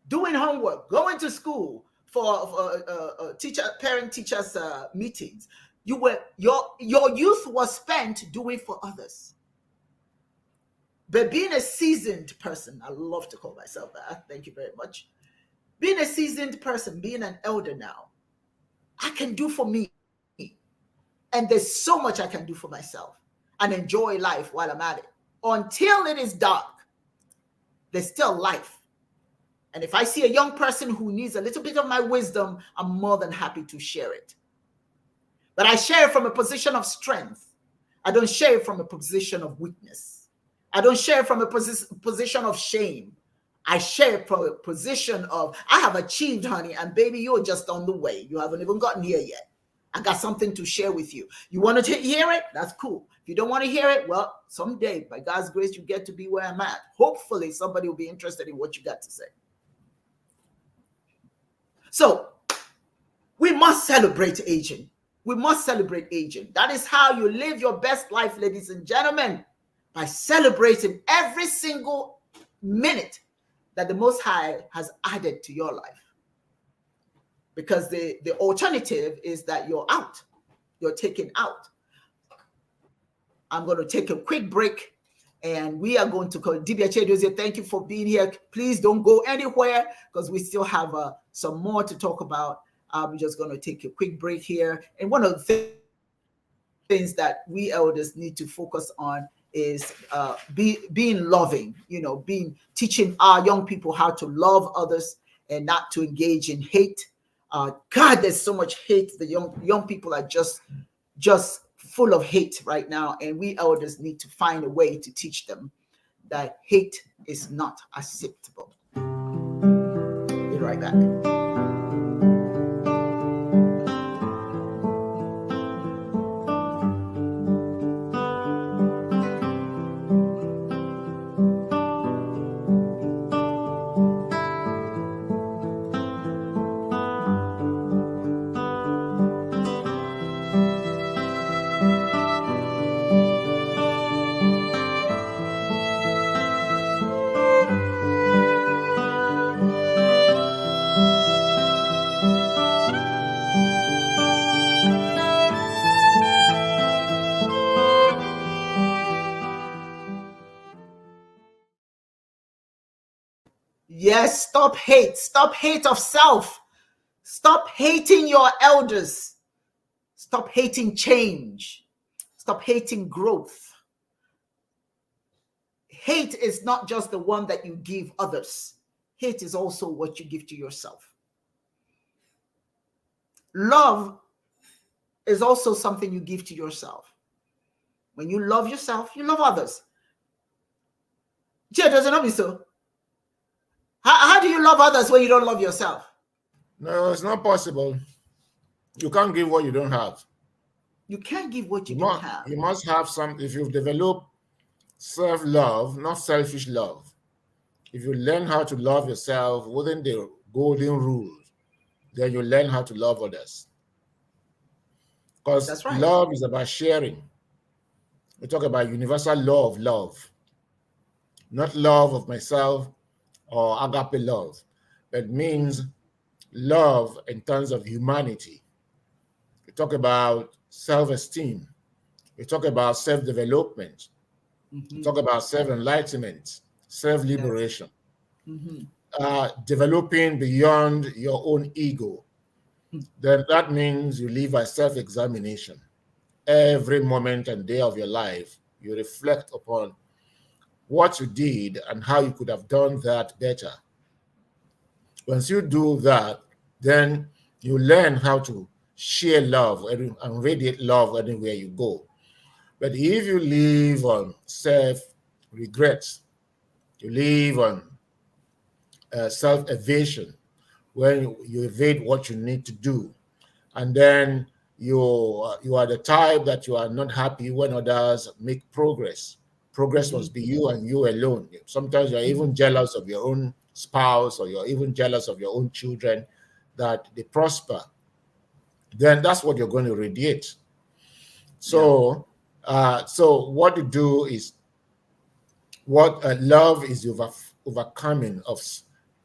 doing homework, going to school for parent-teachers meetings. Your youth was spent doing for others. But being a seasoned person, I love to call myself that. Thank you very much. Being a seasoned person, being an elder now, I can do for me. And there's so much I can do for myself and enjoy life while I'm at it. Until it is dark, there's still life. And if I see a young person who needs a little bit of my wisdom, I'm more than happy to share it. But I share it from a position of strength. I don't share it from a position of weakness. I don't share it from a position of shame. I share it from a position of, I have achieved, honey, and baby, you're just on the way. You haven't even gotten here yet. I got something to share with you. You want to hear it? That's cool. If you don't want to hear it, well, someday, by God's grace, you get to be where I'm at. Hopefully, somebody will be interested in what you got to say. So, we must celebrate aging. We must celebrate aging. That is how you live your best life, ladies and gentlemen, by celebrating every single minute that the Most High has added to your life. Because the alternative is that you're out. You're taken out. I'm going to take a quick break, and we are going to call Dibias. Thank you for being here. Please don't go anywhere because we still have some more to talk about. I'm just going to take a quick break here. And one of the things that we elders need to focus on is being loving, teaching our young people how to love others and not to engage in hate. God, there's so much hate. The young people are just full of hate right now. And we elders need to find a way to teach them that hate is not acceptable. Be right back. Yes, stop hate. Stop hate of self. Stop hating your elders. Stop hating change. Stop hating growth. Hate is not just the one that you give others. Hate is also what you give to yourself. Love is also something you give to yourself. When you love yourself, you love others. Does it not be so? How do you love others when you don't love yourself? No, it's not possible. You can't give what you don't have. You can't give what you don't have. You must have some. If you've developed self-love, not selfish love, if you learn how to love yourself within the golden rules, then you learn how to love others. Because That's right. love is about sharing. We talk about universal law of love, not love of myself or agape love. That means love in terms of humanity. We talk about self-esteem. We talk about self-development. We talk about self-enlightenment, self-liberation. Developing beyond your own ego. Then that means you live by self-examination. Every moment and day of your life, you reflect upon what you did and how you could have done that better. Once you do that, then you learn how to share love and radiate love anywhere you go. But if you live on self-regrets, you live on self-evasion, when you evade what you need to do, and then you are the type that you are not happy when others make progress. Progress must be you and you alone. Sometimes you're even jealous of your own spouse, or you're even jealous of your own children that they prosper. Then that's what you're going to radiate. So, so what you do is what love is the overcoming of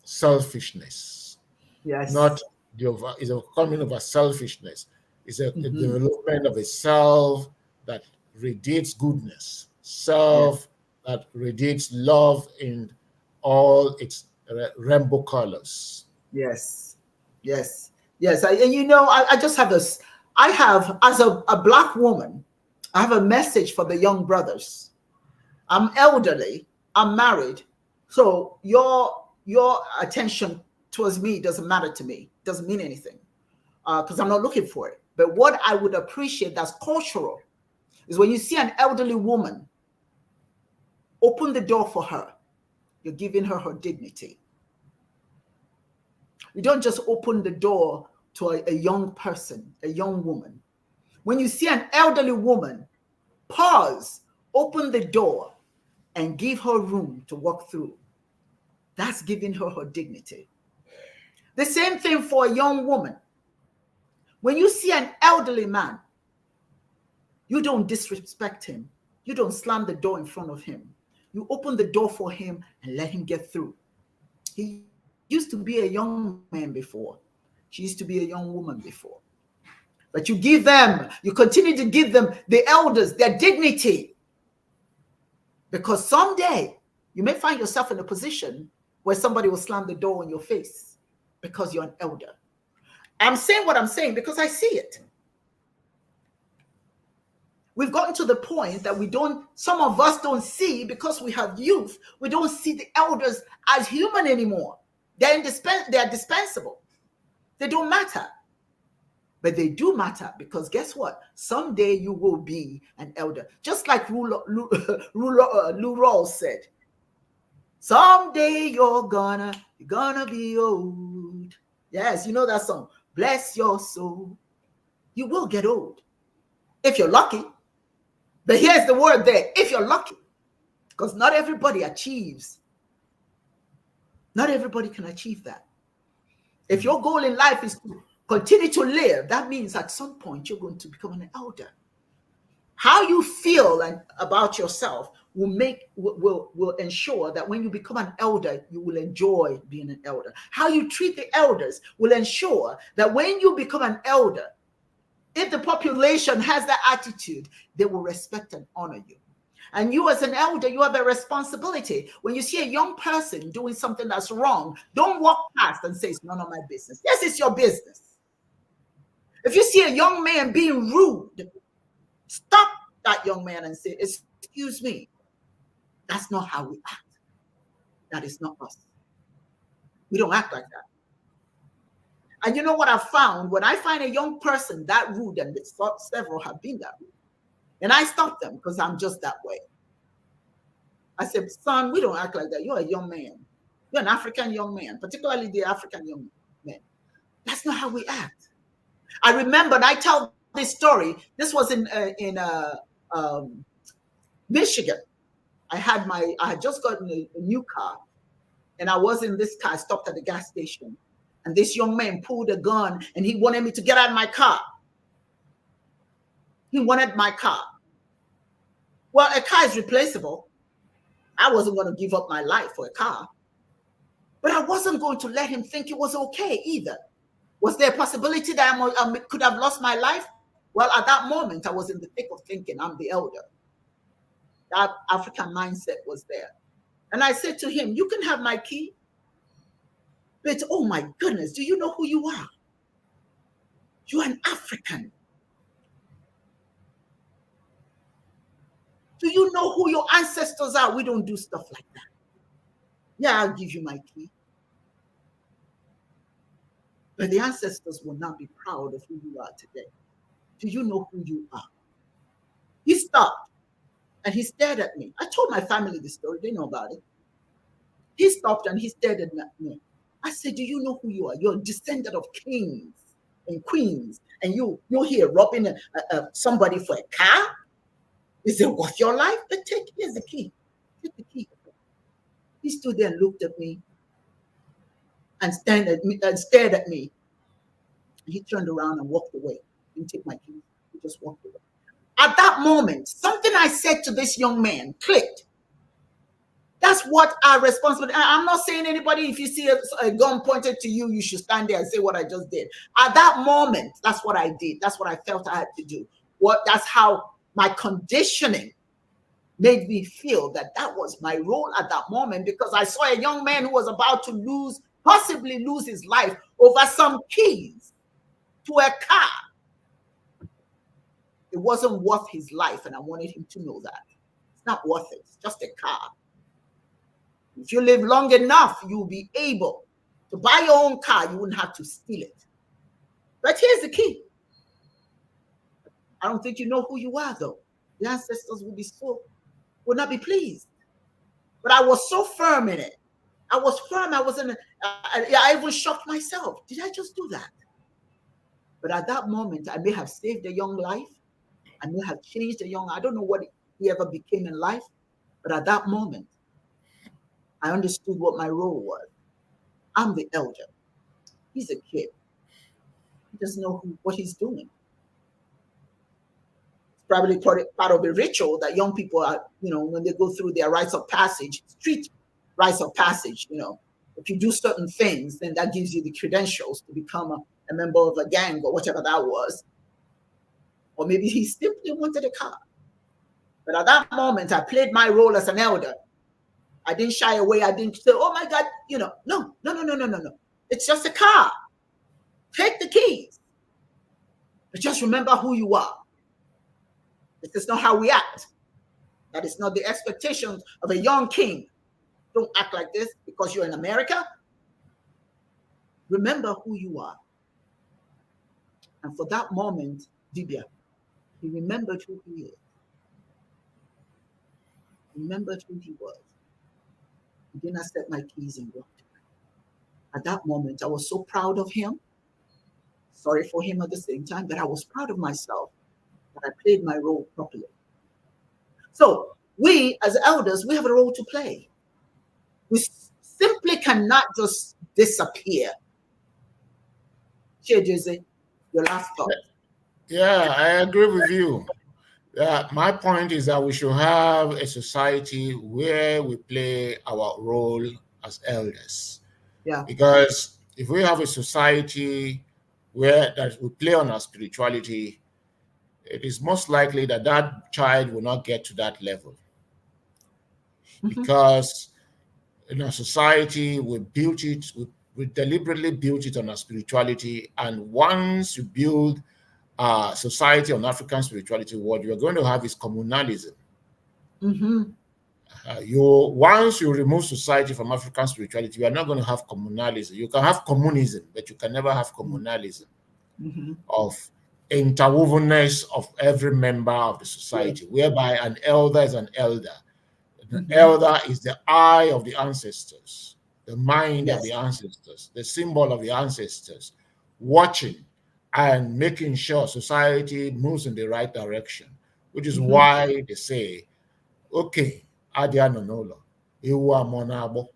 selfishness. Yes. Not is overcoming of selfishness. It's a development of a self that radiates goodness, self that radiates love in all its rainbow colors. Yes, yes, yes. And you know, I just have this. I have, as a Black woman, I have a message for the young brothers. I'm elderly. I'm married. So your attention towards me doesn't matter to me. Doesn't mean anything, because I'm not looking for it. But what I would appreciate that's cultural is when you see an elderly woman, open the door for her. You're giving her her dignity. You don't just open the door to a young person, a young woman. When you see an elderly woman, pause, open the door, and give her room to walk through. That's giving her her dignity. The same thing for a young woman. When you see an elderly man, you don't disrespect him. You don't slam the door in front of him. You open the door for him and let him get through. He used to be a young man before. She used to be a young woman before. But you give them, you continue to give them, the elders, their dignity. Because someday you may find yourself in a position where somebody will slam the door in your face because you're an elder. I'm saying what I'm saying because I see it. We've gotten to the point that some of us don't see, because we have youth, we don't see the elders as human anymore. They're dispensable. They don't matter. But they do matter, because guess what? Someday you will be an elder. Just like Lou Rawls said, someday you're gonna be old. Yes, you know that song. Bless your soul. You will get old. If you're lucky. But here's the word there, if you're lucky. Because not everybody achieves. Not everybody can achieve that. If your goal in life is to continue to live, that means at some point you're going to become an elder. How you feel about yourself will ensure that when you become an elder, you will enjoy being an elder. How you treat the elders will ensure that when you become an elder, if the population has that attitude, they will respect and honor you. And you as an elder, you have a responsibility. When you see a young person doing something that's wrong, don't walk past and say, it's none of my business. Yes, it's your business. If you see a young man being rude, stop that young man and say, excuse me. That's not how we act. That is not us. We don't act like that. And you know what I found? When I find a young person that rude, and several have been that rude, and I stop them because I'm just that way. I said, son, we don't act like that. You're a young man. You're an African young man, particularly the African young men. That's not how we act. I remember, and I tell this story. This was Michigan. I had just gotten a new car, and I was in this car. I stopped at the gas station, and this young man pulled a gun, and he wanted me to get out of my car. He wanted my car. Well, a car is replaceable. I wasn't going to give up my life for a car, but I wasn't going to let him think it was okay either. Was there a possibility that I could have lost my life? Well, at that moment, I was in the thick of thinking, I'm the elder. That African mindset was there. And I said to him, you can have my key. But, oh my goodness, do you know who you are? You're an African. Do you know who your ancestors are? We don't do stuff like that. Yeah, I'll give you my key. But the ancestors will not be proud of who you are today. Do you know who you are? He stopped and he stared at me. I told my family the story. They know about it. He stopped and he stared at me. I said, do you know who you are? You're a descendant of kings and queens. And you're here robbing somebody for a car? Is it worth your life? But here's the key. Take the key. He stood there and looked at me and stared at me. He turned around and walked away. Didn't take my keys. He just walked away. At that moment, something I said to this young man clicked. That's what our responsibility. I'm not saying anybody, if you see a gun pointed to you, you should stand there and say what I just did. At that moment, that's what I did. That's what I felt I had to do. That's how my conditioning made me feel that was my role at that moment, because I saw a young man who was about to possibly lose his life over some keys to a car. It wasn't worth his life, and I wanted him to know that. It's not worth it. It's just a car. If you live long enough, you'll be able to buy your own car. You wouldn't have to steal it. But here's the key. I don't think you know who you are, though. The ancestors would not be pleased. But I was so firm in it. I was firm. I even shocked myself. Did I just do that? But at that moment, I may have saved a young life. I may have changed I don't know what he ever became in life. But at that moment, I understood what my role was. I'm the elder. He's a kid. He doesn't know what he's doing. It's probably part of a ritual that young people are, when they go through their rites of passage, street rites of passage, if you do certain things, then that gives you the credentials to become a member of a gang or whatever that was. Or maybe he simply wanted a car. But at that moment, I played my role as an elder. I didn't shy away. I didn't say, oh my God, no. It's just a car. Take the keys. But just remember who you are. This is not how we act. That is not the expectations of a young king. Don't act like this because you're in America. Remember who you are. And for that moment, Dibias, he remembered who he is. He remembered who he was. He didn't accept my keys and walked away. At that moment, I was so proud of him. Sorry for him at the same time, but I was proud of myself that I played my role properly. So we, as elders, we have a role to play. We simply cannot just disappear. Jose, your last thought. Yeah, I agree with you. My point is that we should have a society where we play our role as elders. Yeah. Because if we have a society where that we play on our spirituality, it is most likely that child will not get to that level. Mhm. because in our society we built it, we deliberately built it on our spirituality. And once you build a society on African spirituality, what you're going to have is communalism. Mhm. You once you remove society from African spirituality, you are not going to have communalism. You can have communism, but you can never have communalism Mhm. of interwovenness of every member of the Yeah. society, whereby an elder is an elder. The Mhm. elder is the eye of the ancestors, the mind of the Yes. ancestors, the symbol of the ancestors, watching and making sure society moves in the right direction, which is Mhm. why they say, okay, Adia Nonolo, you are monabo.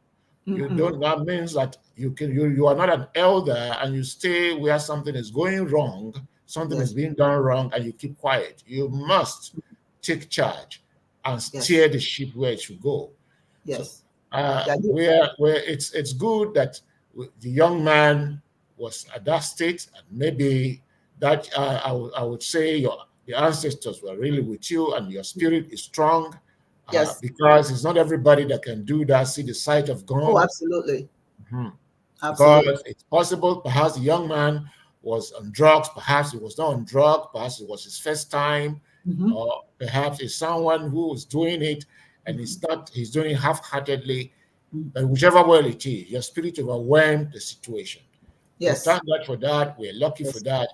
You Mhm. don't, that means that you are not an elder and you stay where something is going wrong, something is Yes. being done wrong, and you keep quiet. You must take charge and Yes. steer the ship where it should go. So Yes. Yeah. where it's good that the young man was at that state, and maybe that I would say the ancestors were really with you, and your spirit is strong, Yes. because it's not everybody that can do that, see the sight of Oh, God. absolutely. Mhm. Absolutely. Because it's possible perhaps the young man was on drugs, perhaps he was not on drugs, perhaps it was his first time, Mhm. or perhaps it's someone who is doing it and Mhm. he's doing it half-heartedly. Mhm. But whichever way it is, your spirit overwhelmed the situation. We Yes. thank God for that. We're lucky for Yes. that.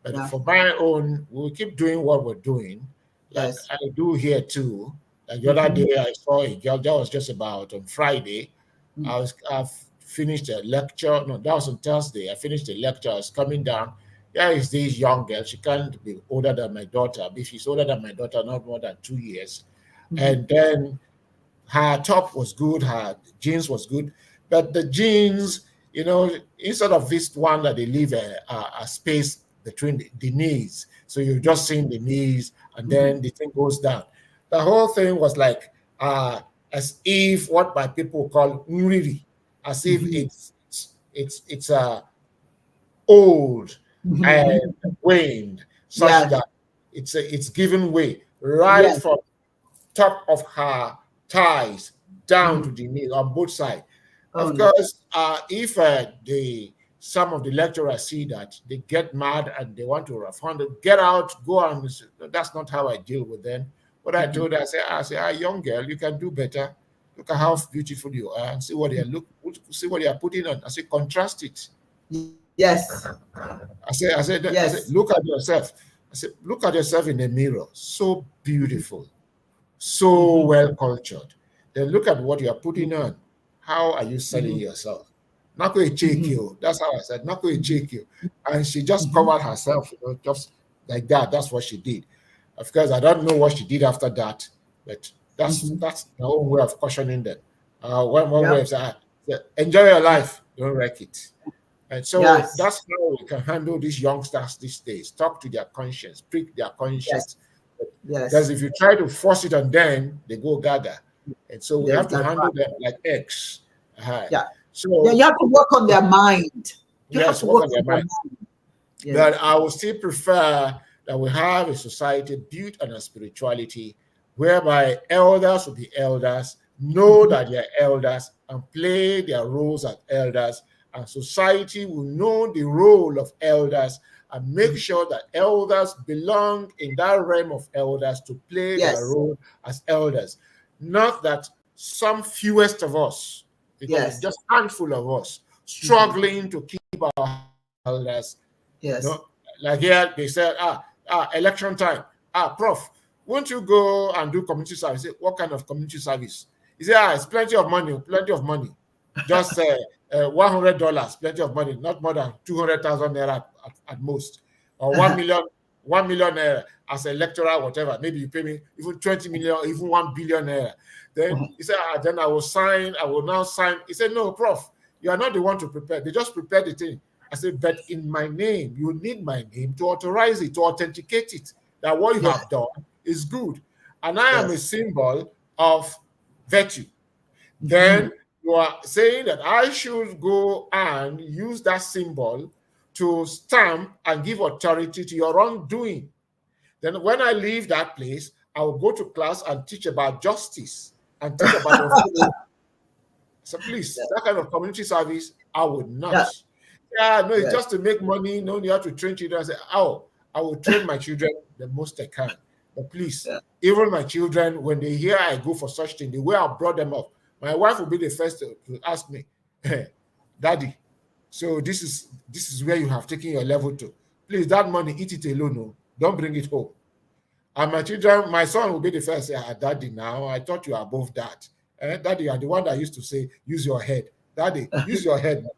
But Yeah. for my own, we'll keep doing what we're doing, like Yes. I do here too. Like the other Mhm. day, I saw a girl that was just about on Friday. Mm. I've finished a lecture. No, that was on Thursday. I finished the lecture. I was coming down. There is this young girl. She can't be older than my daughter. If she's older than my daughter, not more than 2 years. Mhm. And then her top was good, her jeans was good, but the jeans, instead of this one that they leave a space between the knees, so you're just seeing the knees, and Mhm. then the thing goes down. The whole thing was like as if what my people call nriri, as if Mhm. it's old and Mhm. waned, such Yeah. that it's giving way right Yes. from top of her thighs down Mhm. to the knee on both sides. Oh Of no. course, if some of the lecturers see that, they get mad and they want to refund it. Get out, go on. That's not how I deal with them. What I Mhm. told her, I say, young girl, you can do better. Look at how beautiful you are, and see what they are putting on. I say, contrast it. Yes. I said, Yes. look at yourself. I said, look at yourself in the mirror. So beautiful, so Mhm. well cultured. Then look at what you are putting Mhm. on. How are you selling Mhm. yourself? Not going to check Mhm. you. That's how I said, not going to Mhm. check you. And she just Mhm. covered herself, just like that. That's what she did. Of course, I don't know what she did after that, but Mhm. that's the own way of cautioning them. One way Yep. of saying, enjoy your life, don't wreck it. And so Yes. that's how we can handle these youngsters these days. Talk to their conscience, prick their Yes. conscience. Because Yes. if you try to force it on them, they go gaga. And so we have to That's handle right. them like eggs. Uh-huh. Yeah. Yeah. So You have to work on their mind. You have yes, to work work on on their their mind. mind. But Yes. I would still prefer that we have a society built on a spirituality whereby elders will be elders, know Mhm. that they're elders, and play their roles as elders, and society will know the role of elders and make Mhm. sure that elders belong in that realm of elders to play their Yes. role as elders. Not that some fewest of us, because it's Yes. just handful of us, Mhm. struggling to keep our elders. Yes. No, like here they said, election time. Prof, won't you go and do community service? I say, what kind of community service? He said, it's plenty of money, plenty of money. Just $100, plenty of money, not more than 200,000 naira at most, or 1 million, 1 million naira as a lecturer, whatever. Maybe you pay me even 20 million, even 1 billion naira. Then he said, then I will sign. I will now sign. He said, no, Prof, you are not the one to prepare. They just prepare the thing. I said, but in my name, you need my name to authorize it, to authenticate it, that what you Yes. have done is good. And I am a Yes. symbol of virtue. Mhm. Then you are saying that I should go and use that symbol to stamp and give authority to your wrongdoing. Then when I leave that place, I will go to class and teach about justice. and think about your family. So please, that kind of community service, I would not. Yeah. Yeah, no, it's Yes. just to make money. No, you have to train children. I say, oh, I will train my children the most I can. But please, Yeah. even my children, when they hear I go for such thing, the way I brought them up, my wife will be the first to ask me, Daddy, so this is where you have taken your level to. Please, that money, eat it alone. No, don't bring it home. And my children, my son will be the first to say, Daddy, now I thought you are above that. Daddy, you are the one that used to say, use your head. Daddy, use your head now.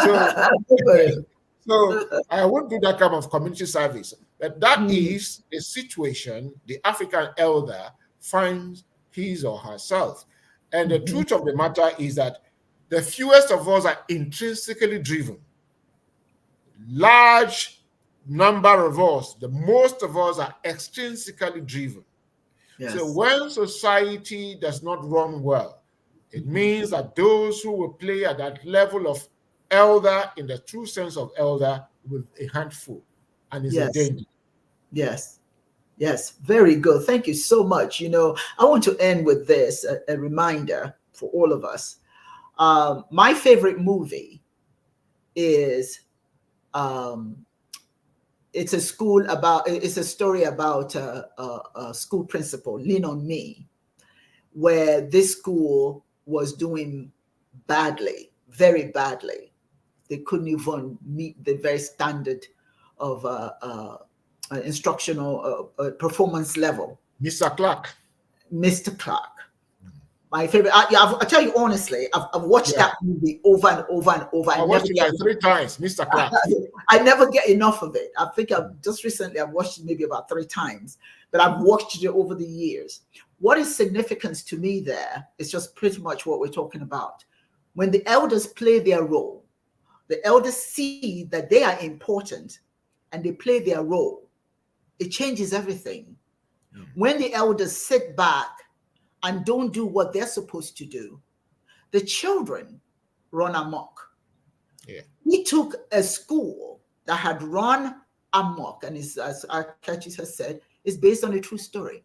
So, so I won't do that kind of community service. But that is a situation the African elder finds his or herself. And the truth of the matter is that the fewest of us are intrinsically driven. Large number of us, the most of us are extrinsically driven. Yes. So when society does not run well, it means that those who will play at that level of elder, in the true sense of elder, with a handful, and is a Yes. danger. Yes. Yes. Very good. Thank you so much. I want to end with this, a reminder for all of us. My favorite movie is it's a story about a school principal, Lean on Me, where this school was doing badly, very badly. They couldn't even meet the very standard of instructional performance level. Mr. Clark. Mr. Clark. My favorite. I'll tell you honestly, I've watched that movie over and over and over. I watched it like 3 times, Mr. Clark. I never get enough of it. I think I've watched it maybe about 3 times, but I've watched it over the years. What is significant to me there is just pretty much what we're talking about. When the elders play their role, the elders see that they are important and they play their role, it changes everything. When the elders sit back and don't do what they're supposed to do, the children run amok. Yeah. He took a school that had run amok, and as Architect has said, is based on a true story.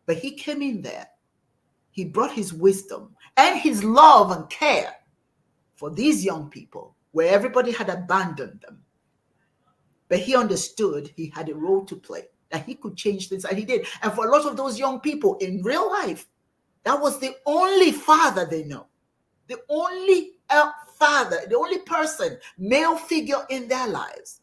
But he came in there, he brought his wisdom and his love and care for these young people, where everybody had abandoned them. But he understood he had a role to play, that he could change things, and he did. And for a lot of those young people in real life, that was the only father they know, the only father, the only person, male figure in their lives.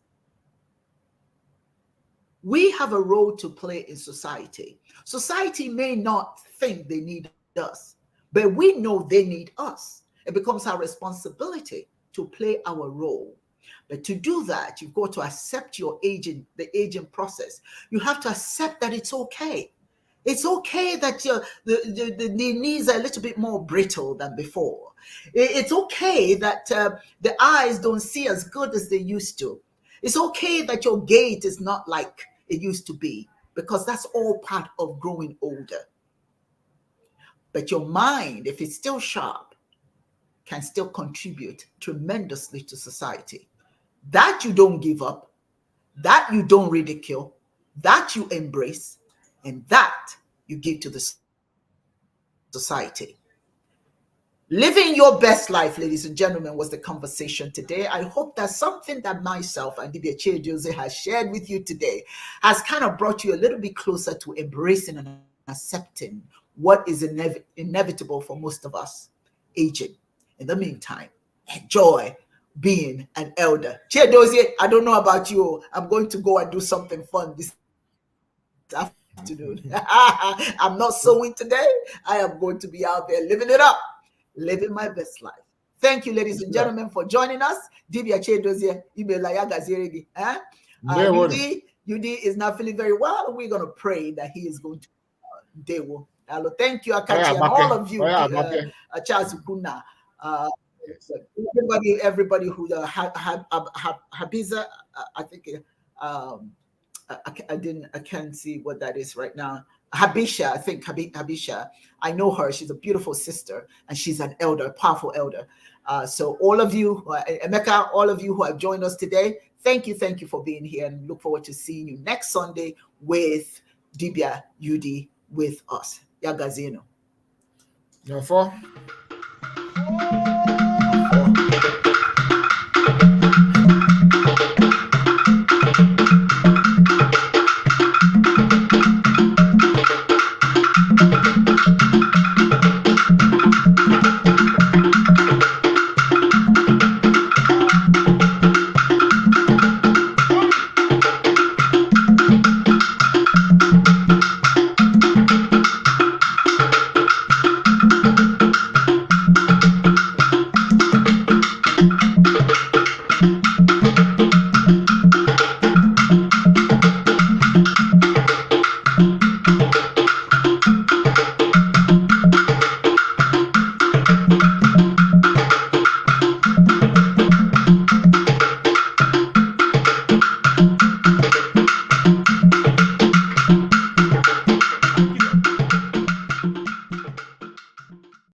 We have a role to play in society. Society may not think they need us, but we know they need us. It becomes our responsibility to play our role. But to do that, you've got to accept the aging process. You have to accept that it's okay. It's okay that the knees are a little bit more brittle than before. It's okay that the eyes don't see as good as they used to. It's okay that your gait is not like it used to be, because that's all part of growing older. But your mind, if it's still sharp, can still contribute tremendously to society. That you don't give up, that you don't ridicule, that you embrace, and that you give to the society. Living your best life, ladies and gentlemen, was the conversation today. I hope that something that myself and Dibias Chiedozie has shared with you today has kind of brought you a little bit closer to embracing and accepting what is inevitable for most of us, aging. In the meantime, enjoy being an elder. Chiedozie, I don't know about you. I'm going to go and do something fun this afternoon. I'm not sewing today. I am going to be out there living it up, living my best life. Thank you, ladies and gentlemen, for joining us. Dibias Chiedozie, UD is not feeling very well. We're going to pray that he is going to deal. Thank you, Akachi, and all of you, Charles Ukuna. Everybody who Habiza, I think I can't see what that is right now. Habisha, I think Habisha. I know her. She's a beautiful sister, and she's an elder, a powerful elder. So all of you, Emeka, all of you who have joined us today, thank you for being here, and look forward to seeing you next Sunday with Dibias UD with us. Yagazino. Number four.